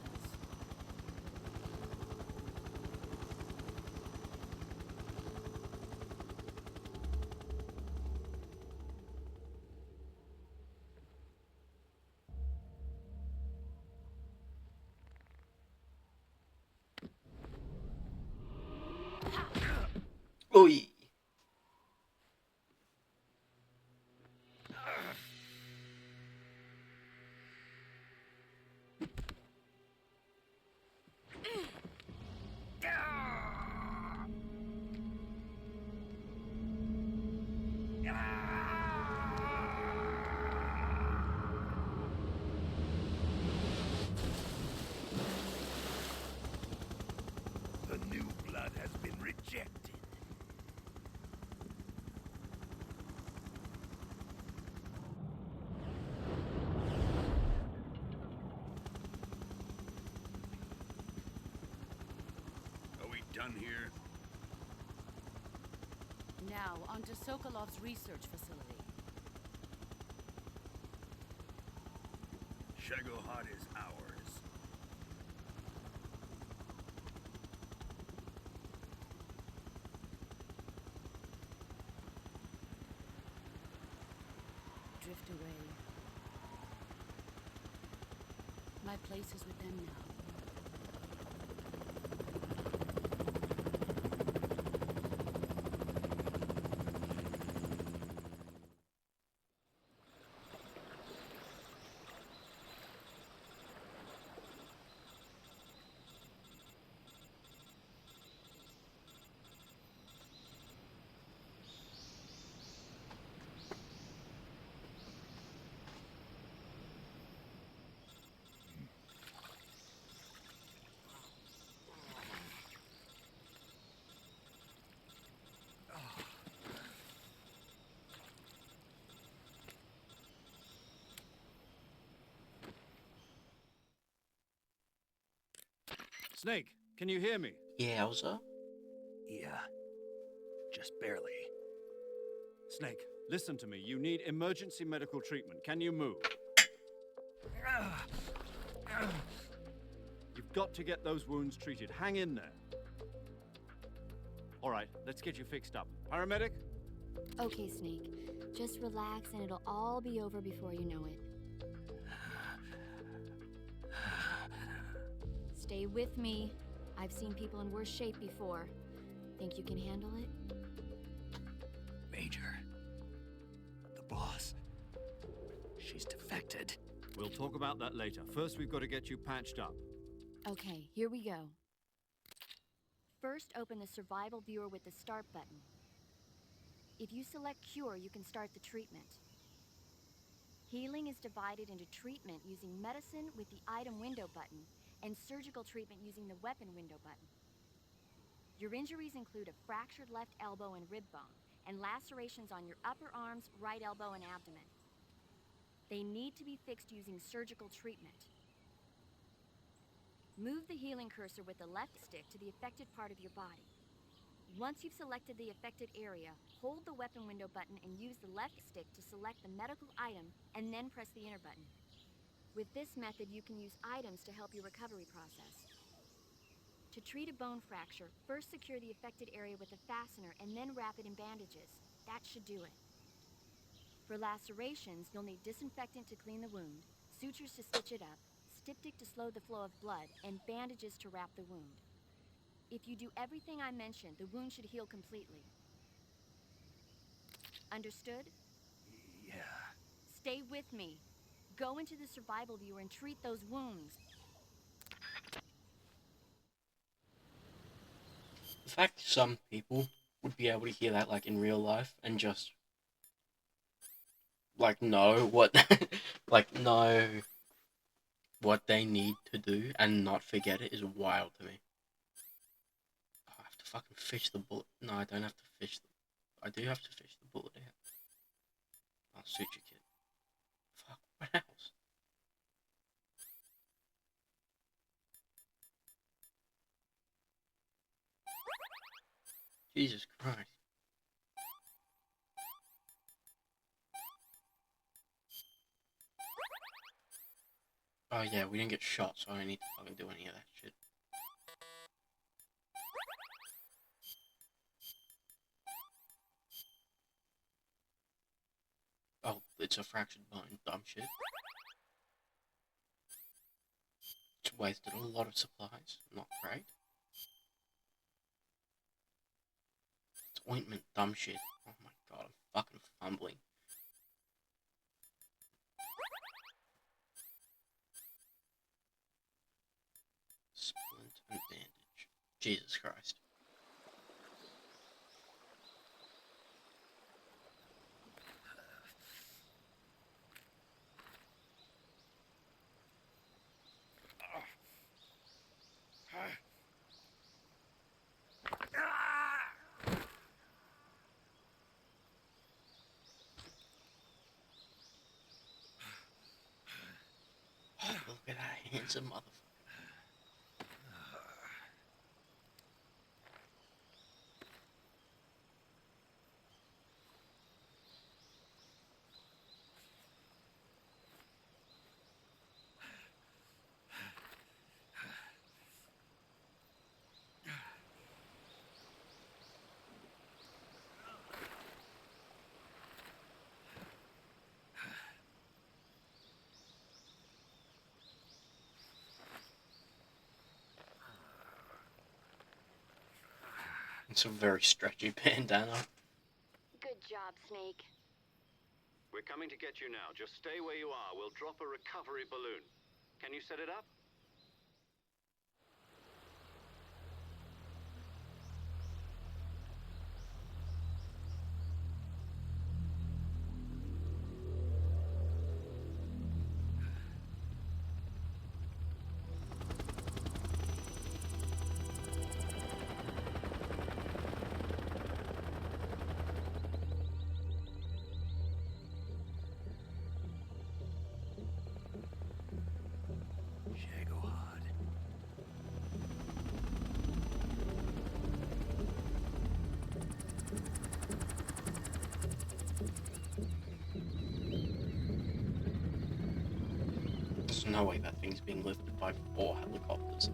Oi! The new blood has been rejected. Are we done here? Now, on to Sokolov's research facility. Shagohod is ours. Drift away. My place is with them now. Snake, can you hear me? Yowza. Yeah, just barely. Snake, listen to me. You need emergency medical treatment. Can you move? You've got to get those wounds treated. Hang in there. All right, let's get you fixed up. Paramedic? Okay, Snake. Just relax and it'll all be over before you know it. Stay with me. I've seen people in worse shape before. Think you can handle it? Major. The boss. She's defected. We'll talk about that later. First, we've got to get you patched up. Okay, here we go. First, open the survival viewer with the start button. If you select cure, you can start the treatment. Healing is divided into treatment using medicine with the item window button and surgical treatment using the weapon window button. Your injuries include a fractured left elbow and rib bone, and lacerations on your upper arms, right elbow, and abdomen. They need to be fixed using surgical treatment. Move the healing cursor with the left stick to the affected part of your body. Once you've selected the affected area, hold the weapon window button and use the left stick to select the medical item, and then press the enter button. With this method, you can use items to help your recovery process. To treat a bone fracture, first secure the affected area with a fastener and then wrap it in bandages. That should do it. For lacerations, you'll need disinfectant to clean the wound, sutures to stitch it up, styptic to slow the flow of blood, and bandages to wrap the wound. If you do everything I mentioned, the wound should heal completely. Understood? Yeah. Stay with me. Go into the survival viewer and treat those wounds. The fact some people would be able to hear that, like, in real life and just, like, know what, like, know what they need to do and not forget it is wild to me. Oh, I have to fucking fish the bullet. No, I don't have to fish the... I do have to fish the bullet out. I'll suit you, kid. Fuck, what else? Jesus Christ. Oh yeah, we didn't get shot, so I don't need to fucking do any of that shit. Oh, it's a fractured bone, dumb shit. It's wasted a lot of supplies, not great. Ointment, dumb shit. Oh my god, I'm fucking fumbling. Splint and bandage. Jesus Christ. Oh, look at that handsome motherfucker. It's a very stretchy bandana. Good job, Snake. We're coming to get you now. Just stay where you are. We'll drop a recovery balloon. Can you set it up? Shagohod. There's no way that thing's being lifted by 4 helicopters.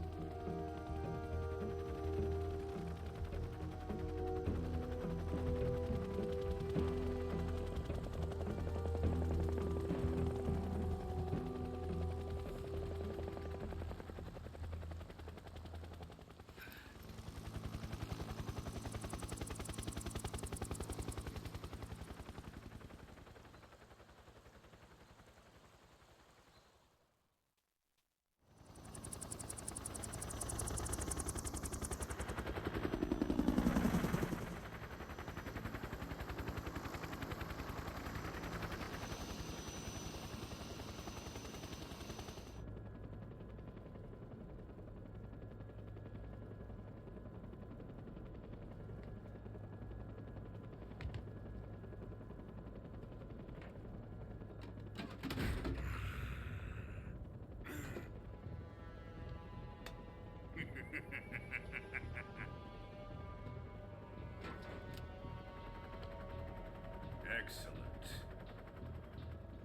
Excellent.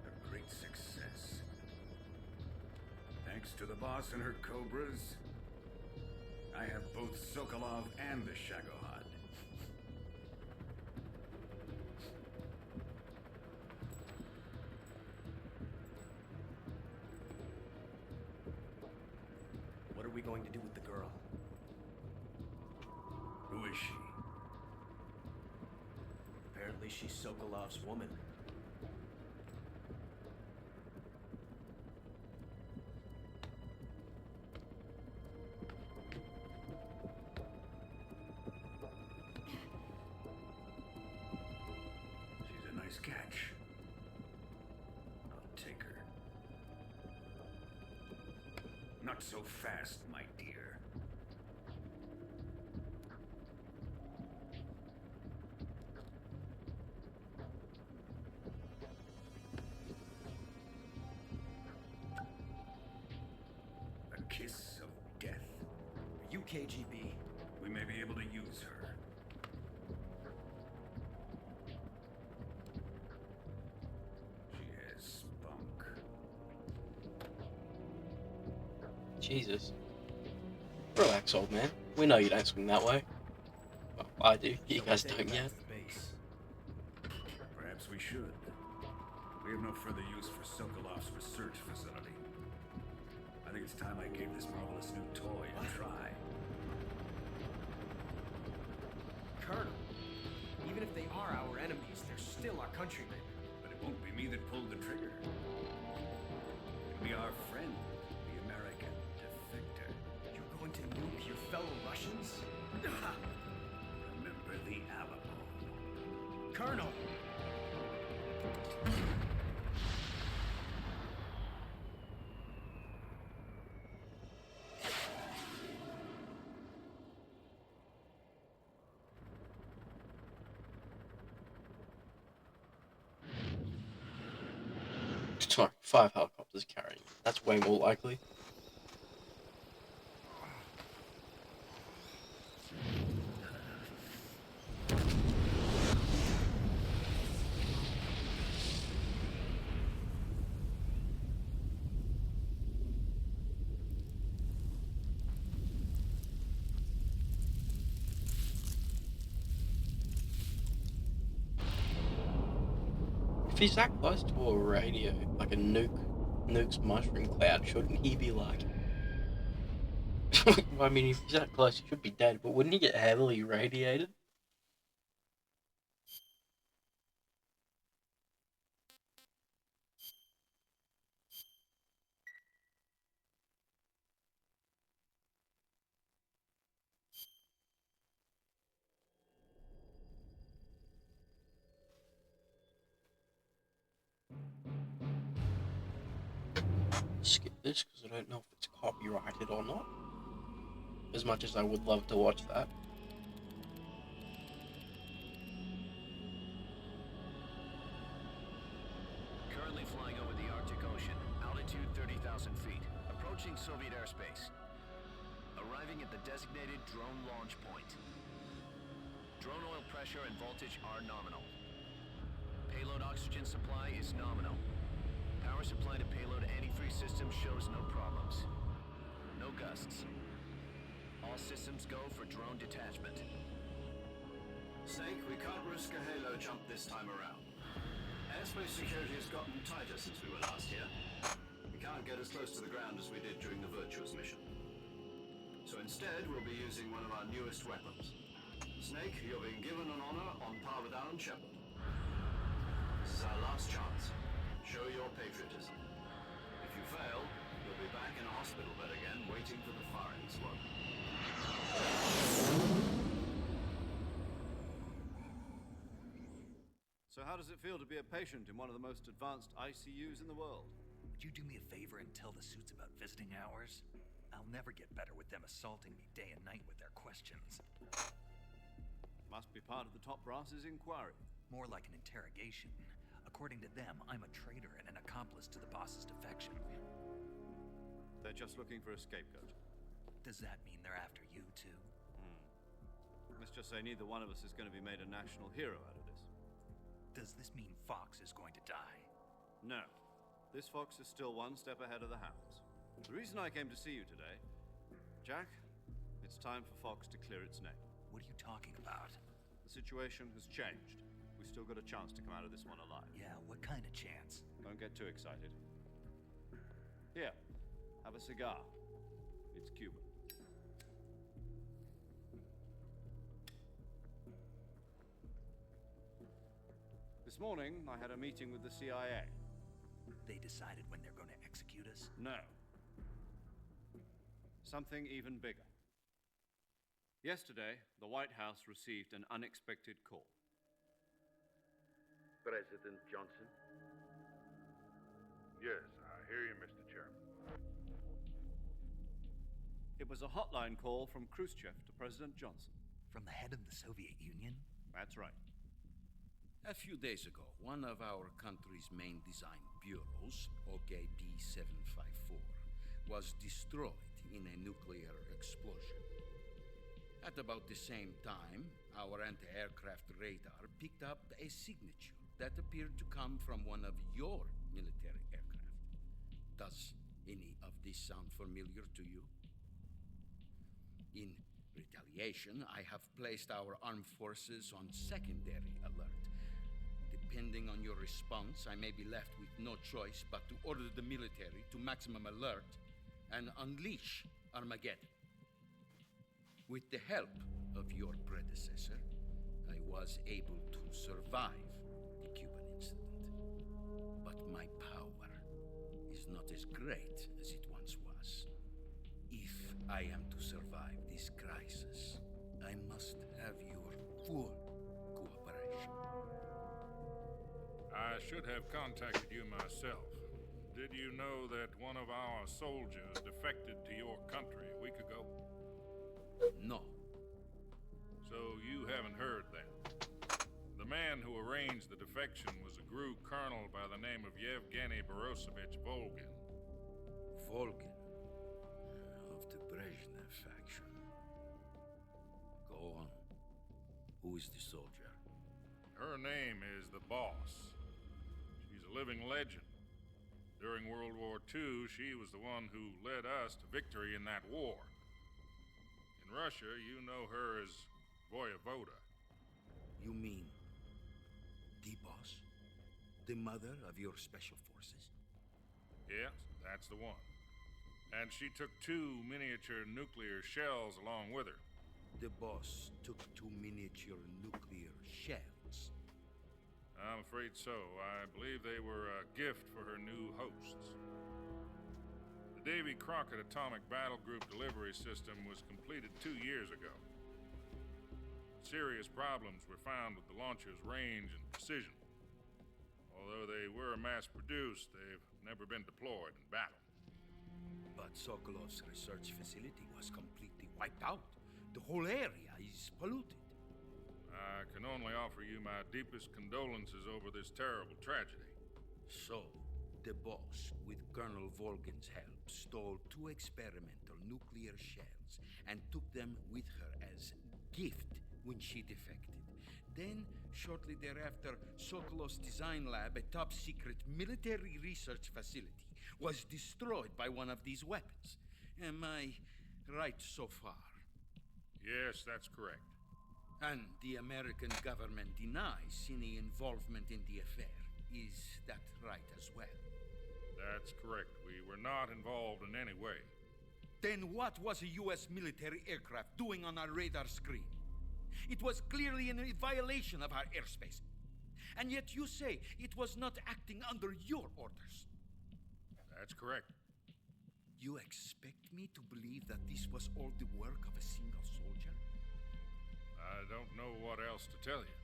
A great success. Thanks to the boss and her cobras, I have both Sokolov and the Shagohod. What are we going to do with the girl? Who is she? Apparently she's Sokolov's woman. She's a nice catch. I'll take her. Not so fast, my dear. A kiss of death. Are you KGB? We may be able to use her. She has spunk. Jesus. Relax, old man. We know you don't swing that way. Well, I do. You guys don't yet. Perhaps we should. We have no further use for Sokolov's research facility. I think it's time I gave this marvelous new toy a try. Colonel, are our enemies, they're still our countrymen. But it won't be me that pulled the trigger. It'll be our friend, the American defector. You're going to nuke your fellow Russians? Remember the Alamo. Colonel! Sorry, 5 helicopters carrying. That's way more likely. If he's that close to a radio, like a nuke's mushroom cloud, shouldn't he be like... I mean, if he's that close, he should be dead, but wouldn't he get heavily radiated? Skip this because I don't know if it's copyrighted or not. As much as I would love to watch that. Currently flying over the Arctic Ocean, altitude 30,000 feet, approaching Soviet airspace. Arriving at the designated drone launch point. Drone oil pressure and voltage are nominal. Payload oxygen supply is nominal. Power supply to payload antifreeze system shows no problems. No gusts. All systems go for drone detachment. Snake, we can't risk a halo jump this time around. Airspace security has gotten tighter since we were last here. We can't get as close to the ground as we did during the Virtuous mission. So instead, we'll be using one of our newest weapons. Snake, you're being given an honor on par with Alan Shepard. This is our last chance. Show your patriotism. If you fail, you'll be back in a hospital bed again, waiting for the firing squad. So how does it feel to be a patient in one of the most advanced ICUs in the world? Would you do me a favor and tell the suits about visiting hours? I'll never get better with them assaulting me day and night with their questions. Must be part of the top brass's inquiry. More like an interrogation. According to them, I'm a traitor and an accomplice to the boss's defection. They're just looking for a scapegoat. Does that mean they're after you, too? Let's just say neither one of us is going to be made a national hero out of this. Does this mean Fox is going to die? No. This Fox is still one step ahead of the hounds. The reason I came to see you today, Jack, it's time for Fox to clear its name. What are you talking about? The situation has changed. We've still got a chance to come out of this one alive. Yeah, what kind of chance? Don't get too excited. Here, have a cigar. It's Cuban. This morning, I had a meeting with the CIA. They decided when they're going to execute us? No. Something even bigger. Yesterday, the White House received an unexpected call. President Johnson? Yes, I hear you, Mr. Chairman. It was a hotline call from Khrushchev to President Johnson. From the head of the Soviet Union? That's right. A few days ago, one of our country's main design bureaus, OKB-754, was destroyed in a nuclear explosion. At about the same time, our anti-aircraft radar picked up a signature that appeared to come from one of your military aircraft. Does any of this sound familiar to you? In retaliation, I have placed our armed forces on secondary alert. Depending on your response, I may be left with no choice but to order the military to maximum alert and unleash Armageddon. With the help of your predecessor, I was able to survive the Cuban incident. But my power is not as great as it once was. If I am to survive this crisis, I must have your full cooperation. I should have contacted you myself. Did you know that one of our soldiers defected to your country a week ago? No. So you haven't heard then. The man who arranged the defection was a GRU colonel by the name of Yevgeny Borosovich Volgin. Volgin? Of the Brezhnev faction. Go on. Who is the soldier? Her name is the Boss. She's a living legend. During World War II, she was the one who led us to victory in that war. In Russia, you know her as Voyevoda. You mean the Boss? The mother of your special forces? Yes, that's the one. And she took 2 miniature nuclear shells along with her. The Boss took 2 miniature nuclear shells. I'm afraid so. I believe they were a gift for her new hosts. The Davy Crockett Atomic Battle Group delivery system was completed 2 years ago. Serious problems were found with the launcher's range and precision. Although they were mass-produced, they've never been deployed in battle. But Sokolov's research facility was completely wiped out. The whole area is polluted. I can only offer you my deepest condolences over this terrible tragedy. So, the Boss, with Colonel Volgin's help, stole 2 experimental nuclear shells and took them with her as gift when she defected. Then, shortly thereafter, Sokolov's design lab, a top-secret military research facility, was destroyed by one of these weapons. Am I right so far? Yes, that's correct. And the American government denies any involvement in the affair. Is that right as well? That's correct. We were not involved in any way. Then what was a U.S. military aircraft doing on our radar screen? It was clearly in violation of our airspace. And yet you say it was not acting under your orders. That's correct. You expect me to believe that this was all the work of a single soldier? I don't know what else to tell you.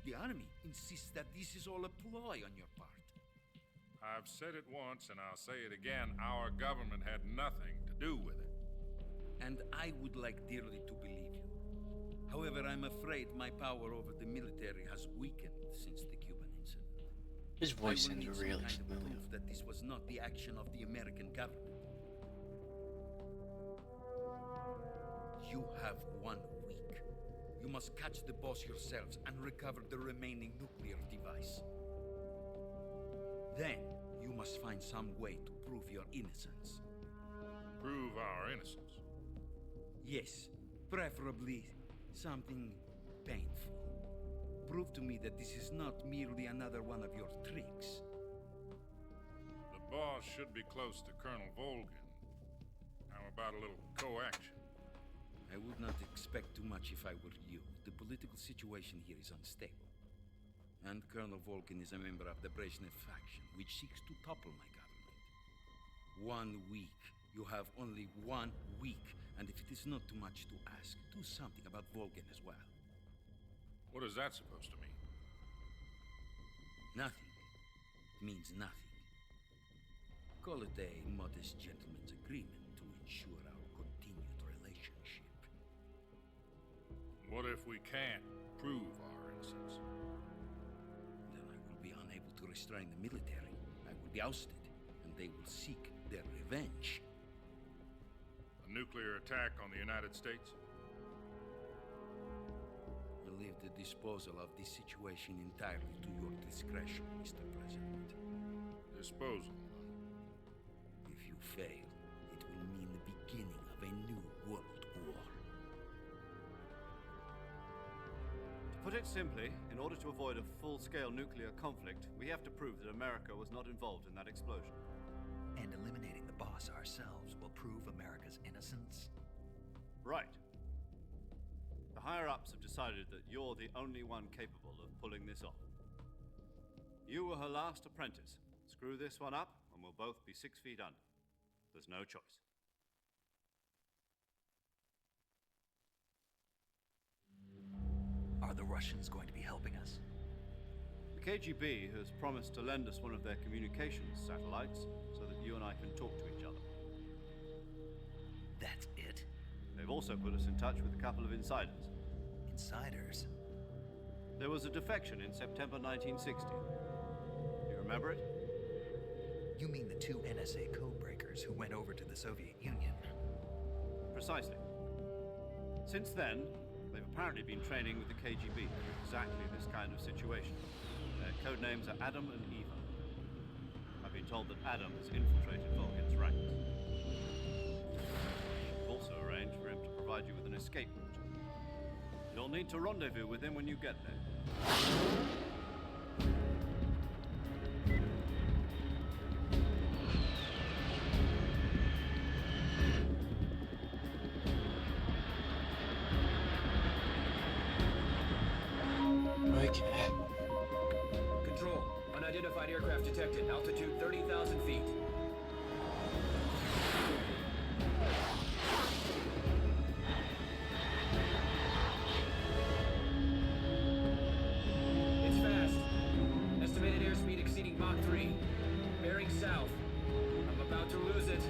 The army insists that this is all a ploy on your part. I've said it once and I'll say it again. Our government had nothing to do with it. And I would like dearly to believe you. However, I'm afraid my power over the military has weakened since the Cuban incident. His voice I will sounds need some really kind of familiar. proof that this was not the action of the American government. You have 1 week. You must catch the Boss yourselves and recover the remaining nuclear device. Then, you must find some way to prove your innocence. Prove our innocence? Yes, preferably something painful. Prove to me that this is not merely another one of your tricks. The Boss should be close to Colonel Volgin. How about a little coaction? I would not expect too much if I were you. The political situation here is unstable. And Colonel Volgin is a member of the Brezhnev faction, which seeks to topple my government. 1 week. You have only 1 week. And if it is not too much to ask, do something about Volgin as well. What is that supposed to mean? Nothing. It means nothing. Call it a modest gentleman's agreement to ensure our continued relationship. What if we can't prove our innocence? Then I will be unable to restrain the military. I will be ousted, and they will seek their revenge. A nuclear attack on the United States? I leave the disposal of this situation entirely to your discretion, Mr. President. Disposal? If you fail, it will mean the beginning of a new world war. To put it simply, in order to avoid a full-scale nuclear conflict, we have to prove that America was not involved in that explosion. And eliminating the Boss ourselves will prove America's innocence? Right. The higher-ups have decided that you're the only one capable of pulling this off. You were her last apprentice. Screw this one up, and we'll both be 6 feet under. There's no choice. Are the Russians going to be helping us? The KGB has promised to lend us one of their communications satellites so that you and I can talk to each other. That's it? They've also put us in touch with a couple of insiders. Insiders? There was a defection in September 1960. Do you remember it? You mean the 2 NSA codebreakers who went over to the Soviet Union? Precisely. Since then, they've apparently been training with the KGB for exactly this kind of situation. Their code names are Adam and Eva. I've been told that Adam has infiltrated Volgin's ranks. We've also arranged for him to provide you with an escape route. You'll need to rendezvous with him when you get there. Okay. Control. Unidentified aircraft detected. Altitude 30,000 feet. It's fast. Estimated airspeed exceeding Mach 3. Bearing south. I'm about to lose it.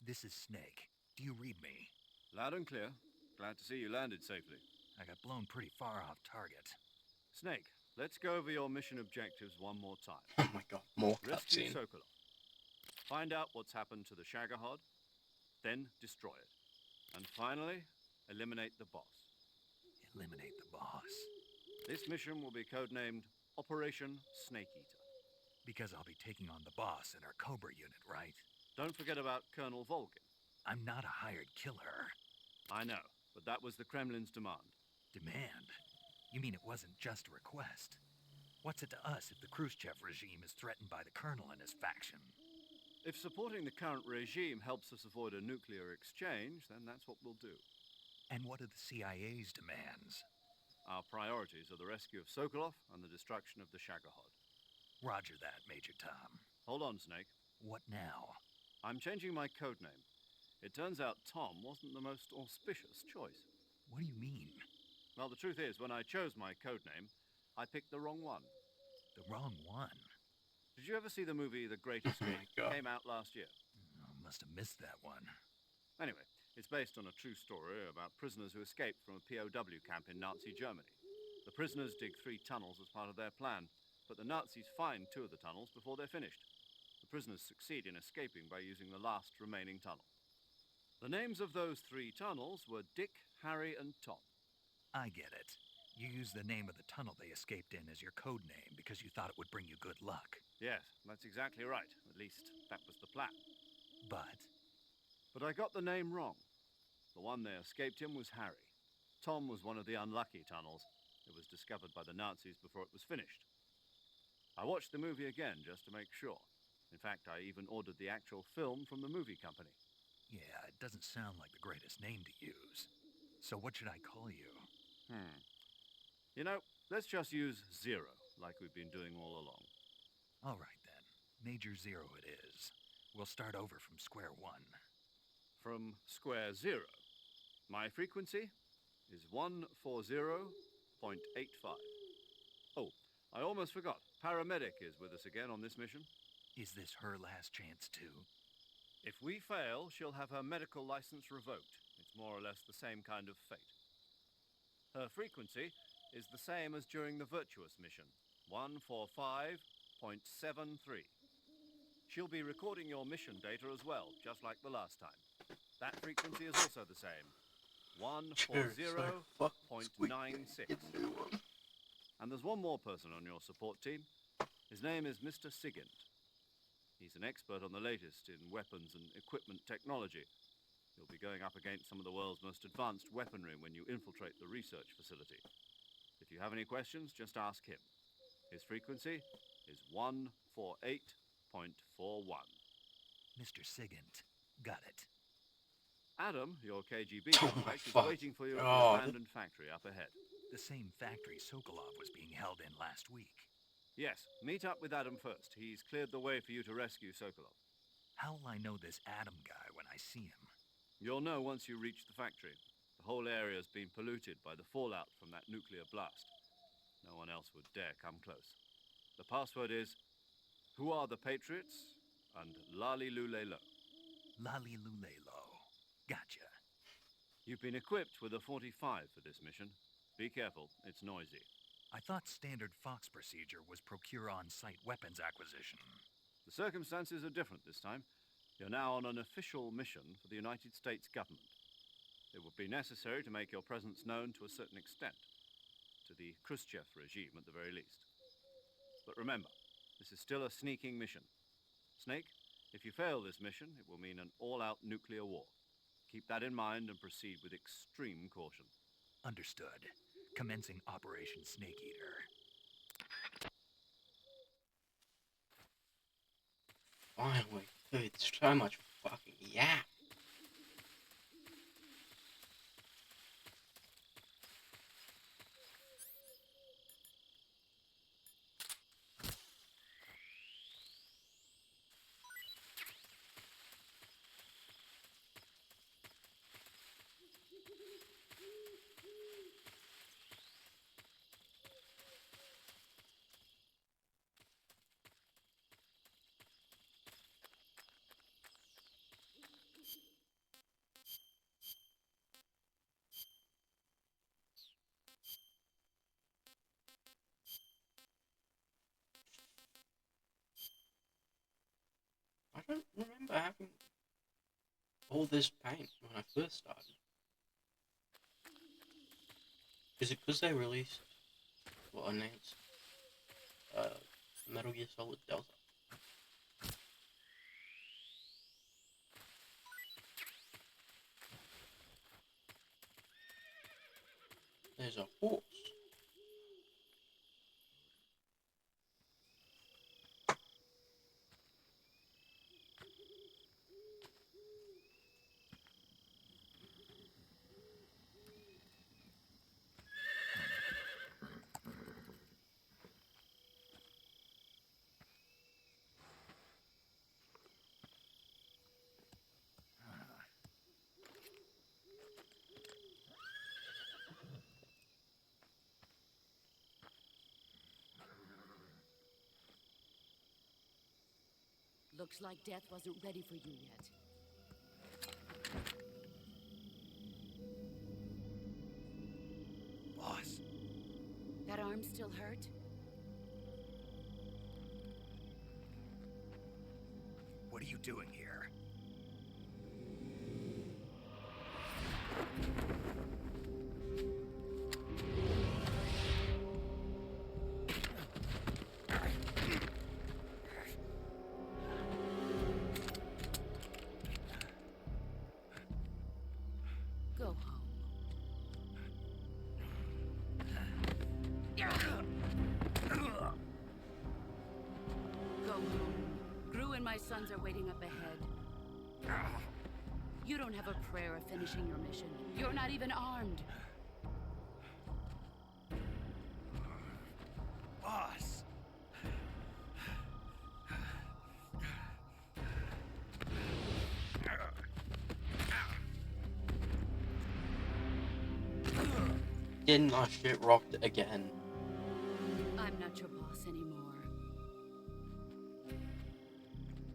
This is Snake. Do you read me? Loud and clear. Glad to see you landed safely. I got blown pretty far off target. Snake, let's go over your mission objectives one more time. Oh my god, more Rescue cutscene. Sokolov. Find out what's happened to the Shagohod, then destroy it. And finally, eliminate the boss. Eliminate the boss. This mission will be codenamed Operation Snake Eater. Because I'll be taking on the boss in our Cobra unit, right? Don't forget about Colonel Volgin. I'm not a hired killer. I know, but that was the Kremlin's demand. Demand? You mean it wasn't just a request? What's it to us if the Khrushchev regime is threatened by the colonel and his faction? If supporting the current regime helps us avoid a nuclear exchange, then that's what we'll do. And what are the CIA's demands? Our priorities are the rescue of Sokolov and the destruction of the Shagohod. Roger that, Major Tom. Hold on, Snake. What now? I'm changing my code name. It turns out Tom wasn't the most auspicious choice. What do you mean? Well, the truth is, when I chose my code name, I picked the wrong one. The wrong one? Did you ever see the movie The Great Escape? It came out last year. I must have missed that one. Anyway, it's based on a true story about prisoners who escaped from a POW camp in Nazi Germany. The prisoners dig 3 tunnels as part of their plan, but the Nazis find 2 of the tunnels before they're finished. The prisoners succeed in escaping by using the last remaining tunnel. The names of those 3 tunnels were Dick, Harry, and Tom. I get it. You used the name of the tunnel they escaped in as your code name because you thought it would bring you good luck. Yes, that's exactly right. At least, that was the plan. But I got the name wrong. The one they escaped in was Harry. Tom was one of the unlucky tunnels. It was discovered by the Nazis before it was finished. I watched the movie again just to make sure. In fact, I even ordered the actual film from the movie company. Yeah, it doesn't sound like the greatest name to use. So what should I call you? You know, let's just use Zero, like we've been doing all along. All right, then. Major Zero it is. We'll start over from square one. From square zero. My frequency is 140.85. Oh, I almost forgot. Paramedic is with us again on this mission. Is this her last chance, too? If we fail, she'll have her medical license revoked. It's more or less the same kind of fate. Her frequency is the same as during the Virtuous mission, 145.73. She'll be recording your mission data as well, just like the last time. That frequency is also the same, 140.96. And there's one more person on your support team. His name is Mr. Sigint. He's an expert on the latest in weapons and equipment technology. You'll be going up against some of the world's most advanced weaponry when you infiltrate the research facility. If you have any questions, just ask him. His frequency is 148.41. Mr. Sigint. Got it. Adam, your KGB contact, is waiting for you at the abandoned factory up ahead. The same factory Sokolov was being held in last week. Yes, meet up with Adam first. He's cleared the way for you to rescue Sokolov. How'll I know this Adam guy when I see him? You'll know once you reach the factory. The whole area's been polluted by the fallout from that nuclear blast. No one else would dare come close. The password is, "Who are the Patriots?" and Lali Lule Lo. Lali Lule Lo. Gotcha. You've been equipped with a 45 for this mission. Be careful, it's noisy. I thought standard Fox procedure was procure on-site weapons acquisition. The circumstances are different this time. You're now on an official mission for the United States government. It would be necessary to make your presence known to a certain extent, to the Khrushchev regime at the very least. But remember, this is still a sneaking mission. Snake, if you fail this mission, it will mean an all-out nuclear war. Keep that in mind and proceed with extreme caution. Understood. Commencing Operation Snake Eater. Finally, dude, so much fucking yap. I don't remember having all this paint when I first started. Is it because they released, or announced, Metal Gear Solid Delta? There's a horse. Looks like death wasn't ready for you yet. Boss. That arm still hurt? What are you doing here? Go home. Go home. Gru and my sons are waiting up ahead. You don't have a prayer of finishing your mission. You're not even armed. Boss! Getting my shit rocked again. I'm not your boss anymore.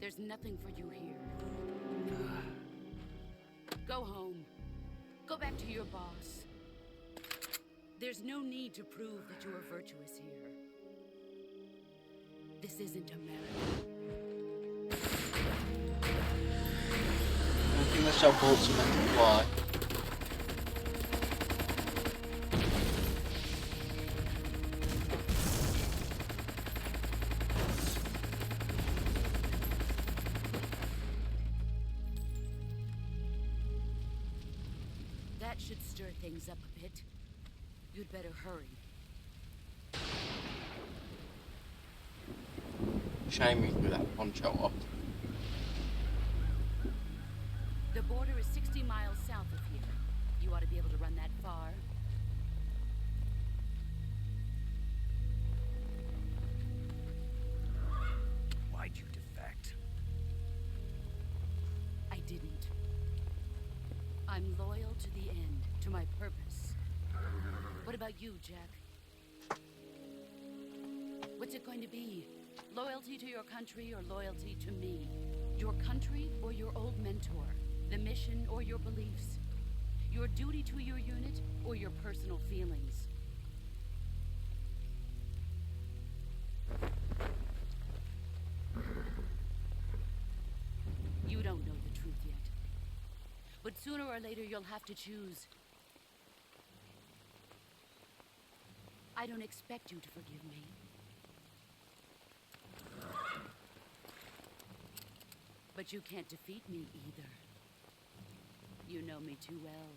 There's nothing for you here. Go home. Go back to your boss. There's no need to prove that you are virtuous here. This isn't America. I think that's how bullets are meant to fly. That should stir things up a bit. You'd better hurry. Shame we threw that poncho up. The border is 60 miles south of here. You ought to be able to run that far. Why'd you defect? I didn't. I'm loyal to the end, to my purpose. What about you, Jack? What's it going to be? Loyalty to your country or loyalty to me? Your country or your old mentor? The mission or your beliefs? Your duty to your unit or your personal feelings? You don't know the truth yet. But sooner or later you'll have to choose. I don't expect you to forgive me. But you can't defeat me either. You know me too well.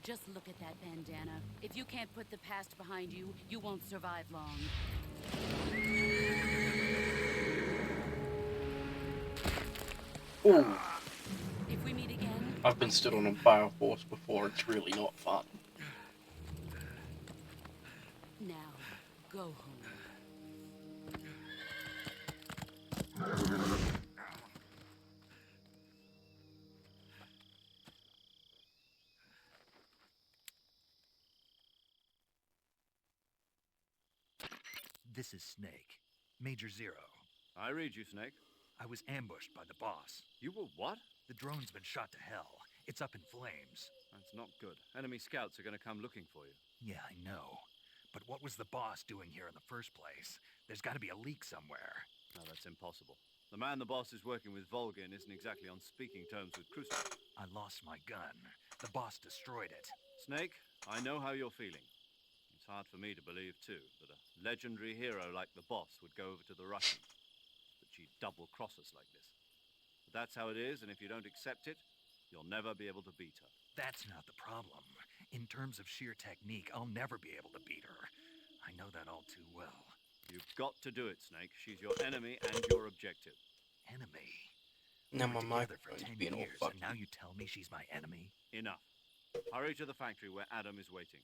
Just look at that bandana. If you can't put the past behind you, you won't survive long. Ooh. If we meet again... I've been stood on a fire force before, it's really not fun. Now, go home. This is Snake. Major Zero. I read you, Snake. I was ambushed by the boss. You were what? The drone's been shot to hell. It's up in flames. That's not good. Enemy scouts are going to come looking for you. Yeah, I know. But what was the boss doing here in the first place? There's got to be a leak somewhere. No, that's impossible. The man the boss is working with, Volgin, isn't exactly on speaking terms with Khrushchev. I lost my gun. The boss destroyed it. Snake, I know how you're feeling. It's hard for me to believe, too, that a legendary hero like the boss would go over to the Russians. That she'd double-cross us like this. But that's how it is, and if you don't accept it, you'll never be able to beat her. That's not the problem. In terms of sheer technique, I'll never be able to beat her. I know that all too well. You've got to do it, Snake. She's your enemy and your objective. Enemy? Now my We're together for microphone's 10 being all years, fucky. and now you tell me she's my enemy? Enough. Hurry to the factory where Adam is waiting.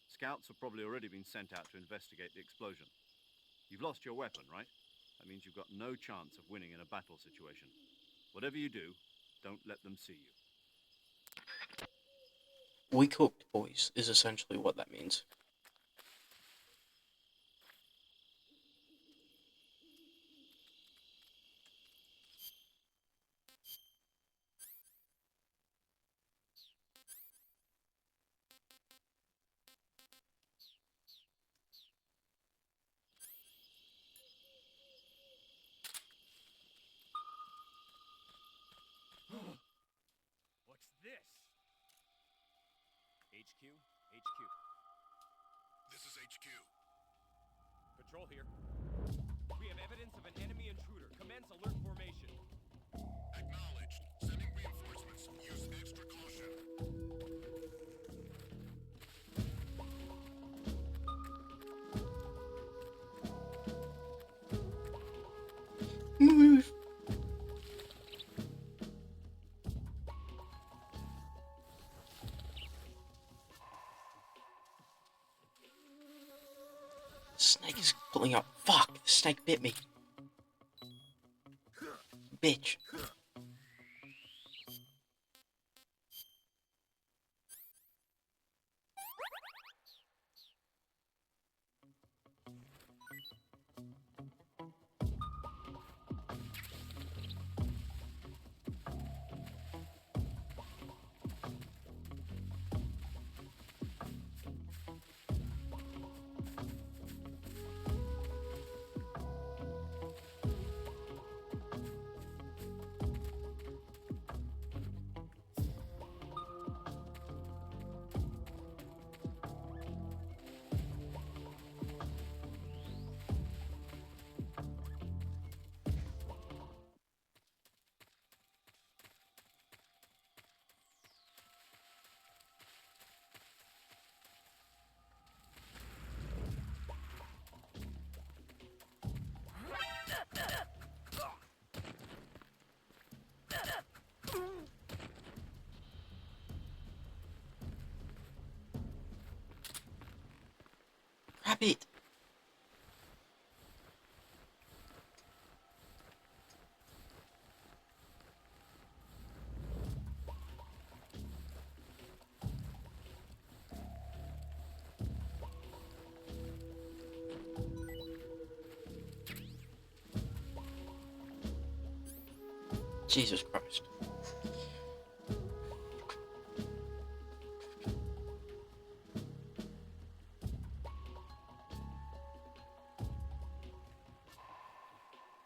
Scouts have probably already been sent out to investigate the explosion. You've lost your weapon, right? That means you've got no chance of winning in a battle situation. Whatever you do, don't let them see you. We cooked, boys, is essentially what that means. What's this? HQ? HQ. This is HQ. Patrol here. We have evidence of an enemy intruder. Commence alert formation. Acknowledged. Sending reinforcements. Use extra caution. constantly up. Fuck, the snake bit me. Bitch. Grab it. Jesus Christ.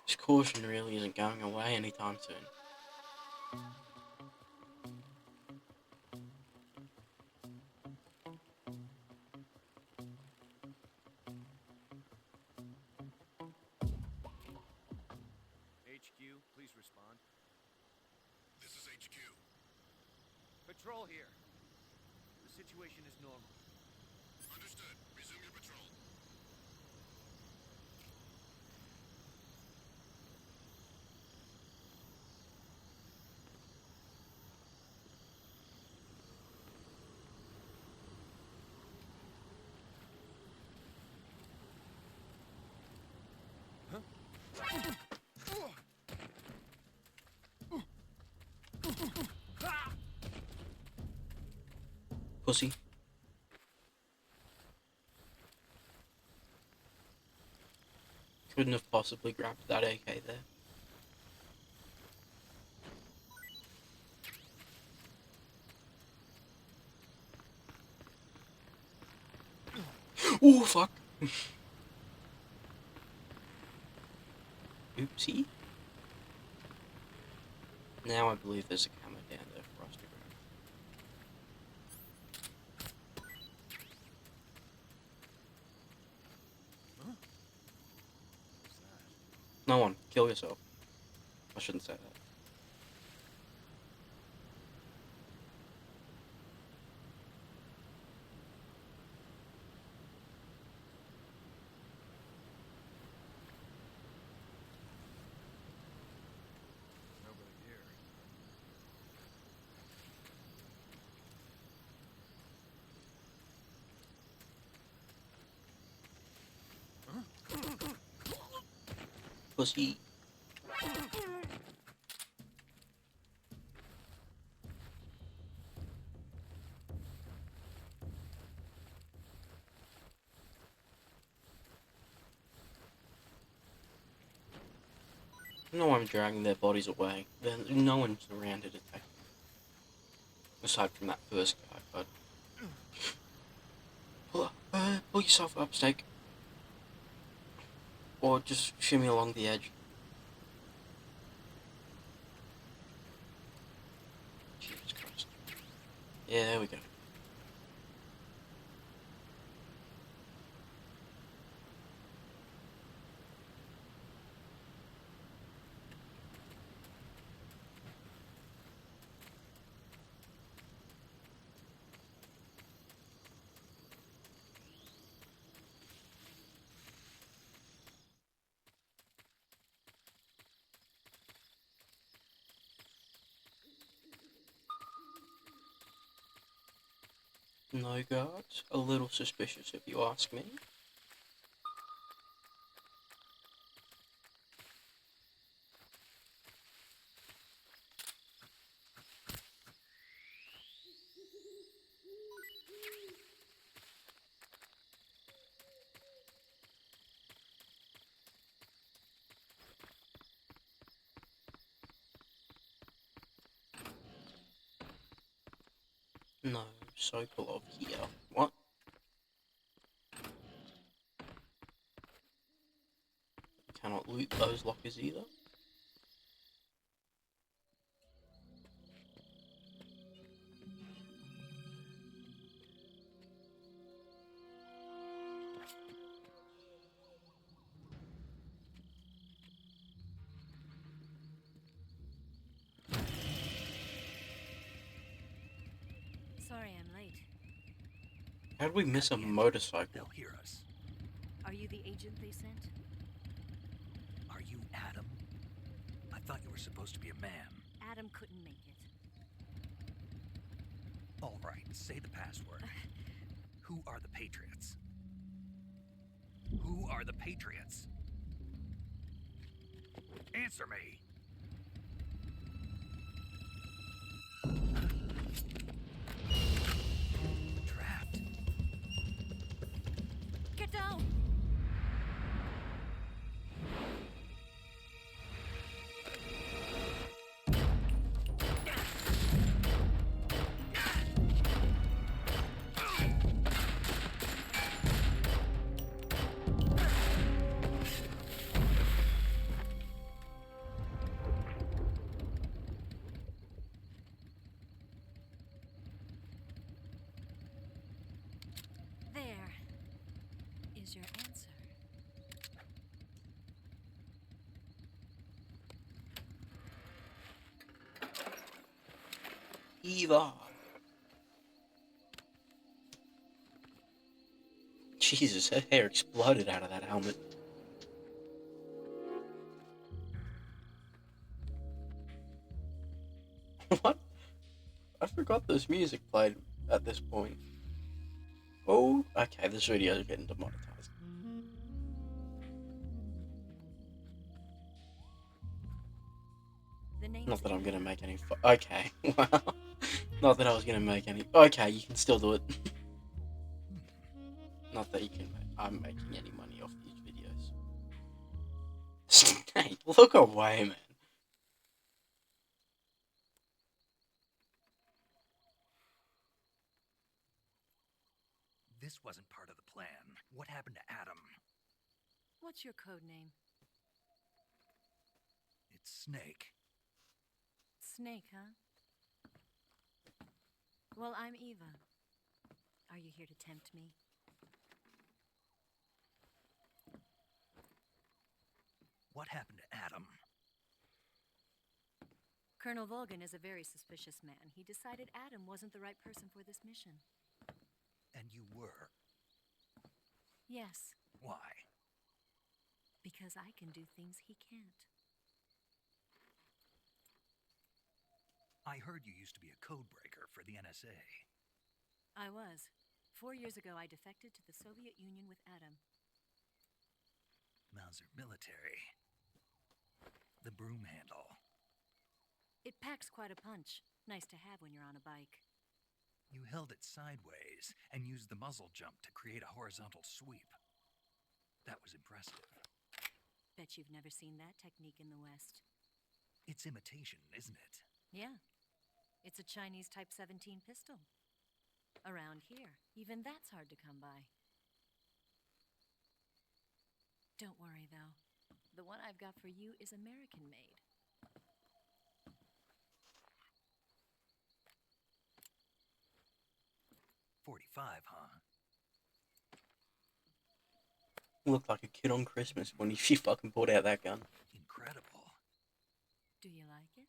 This caution really isn't going away anytime soon. HQ, please respond. This is HQ. Patrol here. The situation is normal. Understood. Resume your patrol. Pussy. Couldn't have possibly grabbed that AK there. Oh fuck. Oopsie. Now I believe there's a camera down there for us to grab. No one. Kill yourself. I shouldn't say that. Nobody here. Pussy. No, I'm dragging their bodies away. No one's around to detect them. Aside from that first guy, but... pull yourself up, Snake. Or just shimmy along the edge. Jesus Christ. Yeah, there we go. No guards? A little suspicious if you ask me. No, Sokolov here. What? Cannot loot those lockers either. Sorry I'm late. How did we miss a motorcycle? They'll hear us. Are you the agent they sent? Are you Adam? I thought you were supposed to be a man. Adam couldn't make it. All right, say the password. Who are the Patriots? Who are the Patriots? Answer me! Trapped. Get down! There is your answer. Eva. Jesus, her hair exploded out of that helmet. What? I forgot this music played at this point. Oh, okay, this video is getting demonetized. The name's Not that I'm Eva. gonna make any. Okay, well, not that I was gonna make any. Okay, you can still do it. Not that you can. I'm making any money off these videos. Snake, look away, man. This wasn't part of the plan. What happened to Adam? What's your code name? It's Snake. Snake, huh? Well, I'm Eva. Are you here to tempt me? What happened to Adam? Colonel Volgin is a very suspicious man. He decided Adam wasn't the right person for this mission. And you were. Yes, Why? because I can do things he can't. I heard you used to be a code breaker for the NSA. I was. 4 years ago, I defected to the Soviet Union with Adam. Mauser military. The broom handle. It packs quite a punch. Nice to have when you're on a bike. You held it sideways and used the muzzle jump to create a horizontal sweep. That was impressive. Bet you've never seen that technique in the West. It's imitation, isn't it? Yeah. It's a Chinese Type 17 pistol. Around here, even that's hard to come by. Don't worry, though. The one I've got for you is American-made. .45, huh? Looked like a kid on Christmas when she fucking pulled out that gun. Incredible. Do you like it?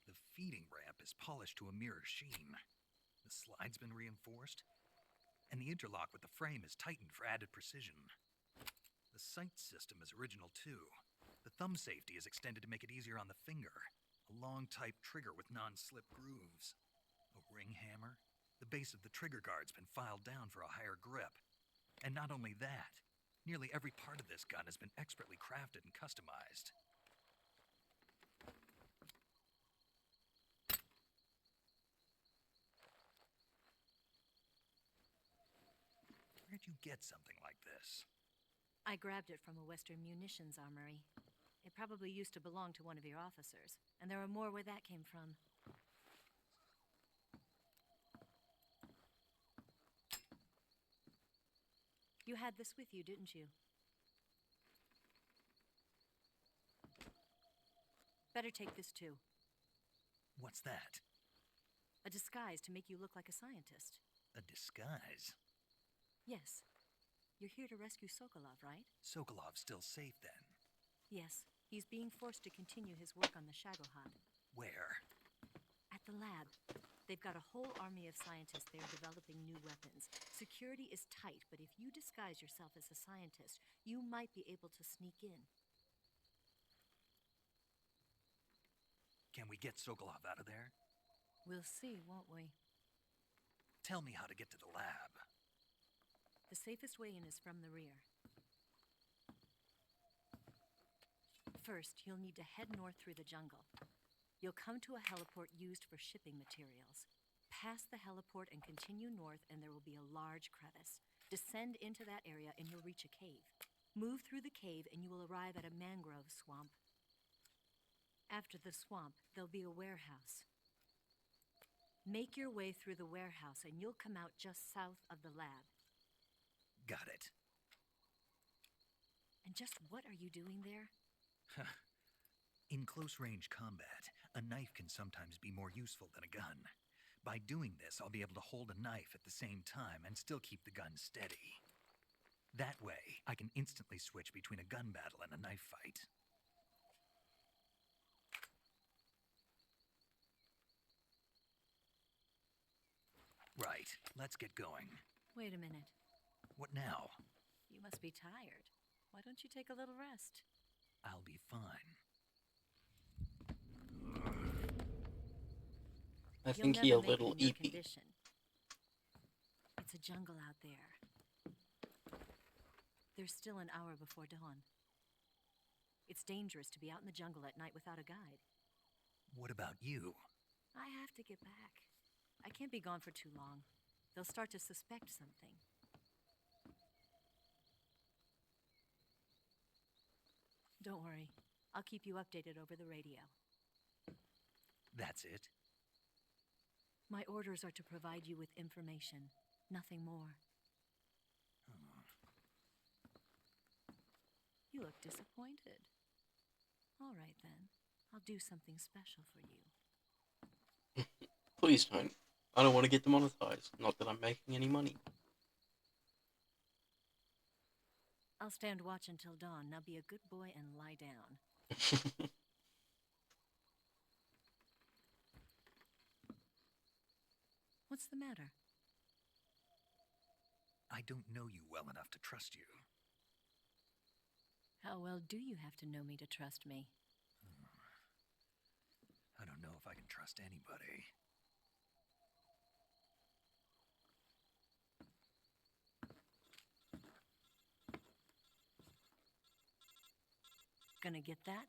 The feeding ramp is polished to a mirror sheen. The slide's been reinforced, and the interlock with the frame is tightened for added precision. The sight system is original too. The thumb safety is extended to make it easier on the finger. A long type trigger with non-slip grooves. A ring hammer. The base of the trigger guard's been filed down for a higher grip. And not only that, nearly every part of this gun has been expertly crafted and customized. Where'd you get something like this? I grabbed it from a Western munitions armory. It probably used to belong to one of your officers, and there are more where that came from. You had this with you, didn't you? Better take this too. What's that? A disguise to make you look like a scientist. A disguise? Yes. You're here to rescue Sokolov, right? Sokolov's still safe then? Yes. He's being forced to continue his work on the Shagohod. Where? At the lab. They've got a whole army of scientists there developing new weapons. Security is tight, but if you disguise yourself as a scientist, you might be able to sneak in. Can we get Sokolov out of there? We'll see, won't we? Tell me how to get to the lab. The safest way in is from the rear. First, you'll need to head north through the jungle. You'll come to a heliport used for shipping materials. Pass the heliport and continue north, and there will be a large crevice. Descend into that area and you'll reach a cave. Move through the cave and you will arrive at a mangrove swamp. After the swamp, there'll be a warehouse. Make your way through the warehouse and you'll come out just south of the lab. Got it. And just what are you doing there? In close-range combat, a knife can sometimes be more useful than a gun. By doing this, I'll be able to hold a knife at the same time and still keep the gun steady. That way, I can instantly switch between a gun battle and a knife fight. Right, let's get going. Wait a minute. What now? You must be tired. Why don't you take a little rest? I'll be fine. I think he a little eepy. It's a jungle out there. There's still an hour before dawn. It's dangerous to be out in the jungle at night without a guide. What about you? I have to get back. I can't be gone for too long. They'll start to suspect something. Don't worry. I'll keep you updated over the radio. That's it? My orders are to provide you with information, nothing more. You look disappointed. All right, then. I'll do something special for you. Please don't. I don't want to get demonetized. Not that I'm making any money. I'll stand watch until dawn. Now be a good boy and lie down. What's the matter? I don't know you well enough to trust you. How well do you have to know me to trust me? I don't know if I can trust anybody. Gonna get that?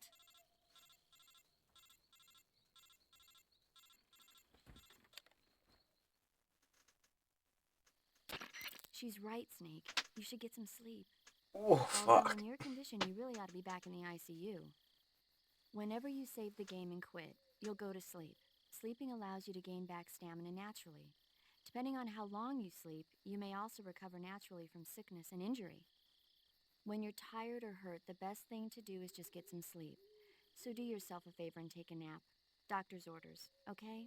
She's right, Snake. You should get some sleep. Oh, Although fuck. in your condition, you really ought to be back in the ICU. Whenever you save the game and quit, you'll go to sleep. Sleeping allows you to gain back stamina naturally. Depending on how long you sleep, you may also recover naturally from sickness and injury. When you're tired or hurt, the best thing to do is just get some sleep. So do yourself a favor and take a nap. Doctor's orders, okay?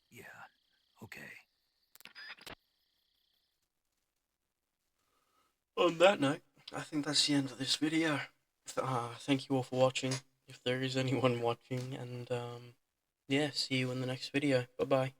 Yeah, okay. On that note, I think that's the end of this video. Thank you all for watching, if there is anyone watching, and yeah, see you in the next video. Bye-bye.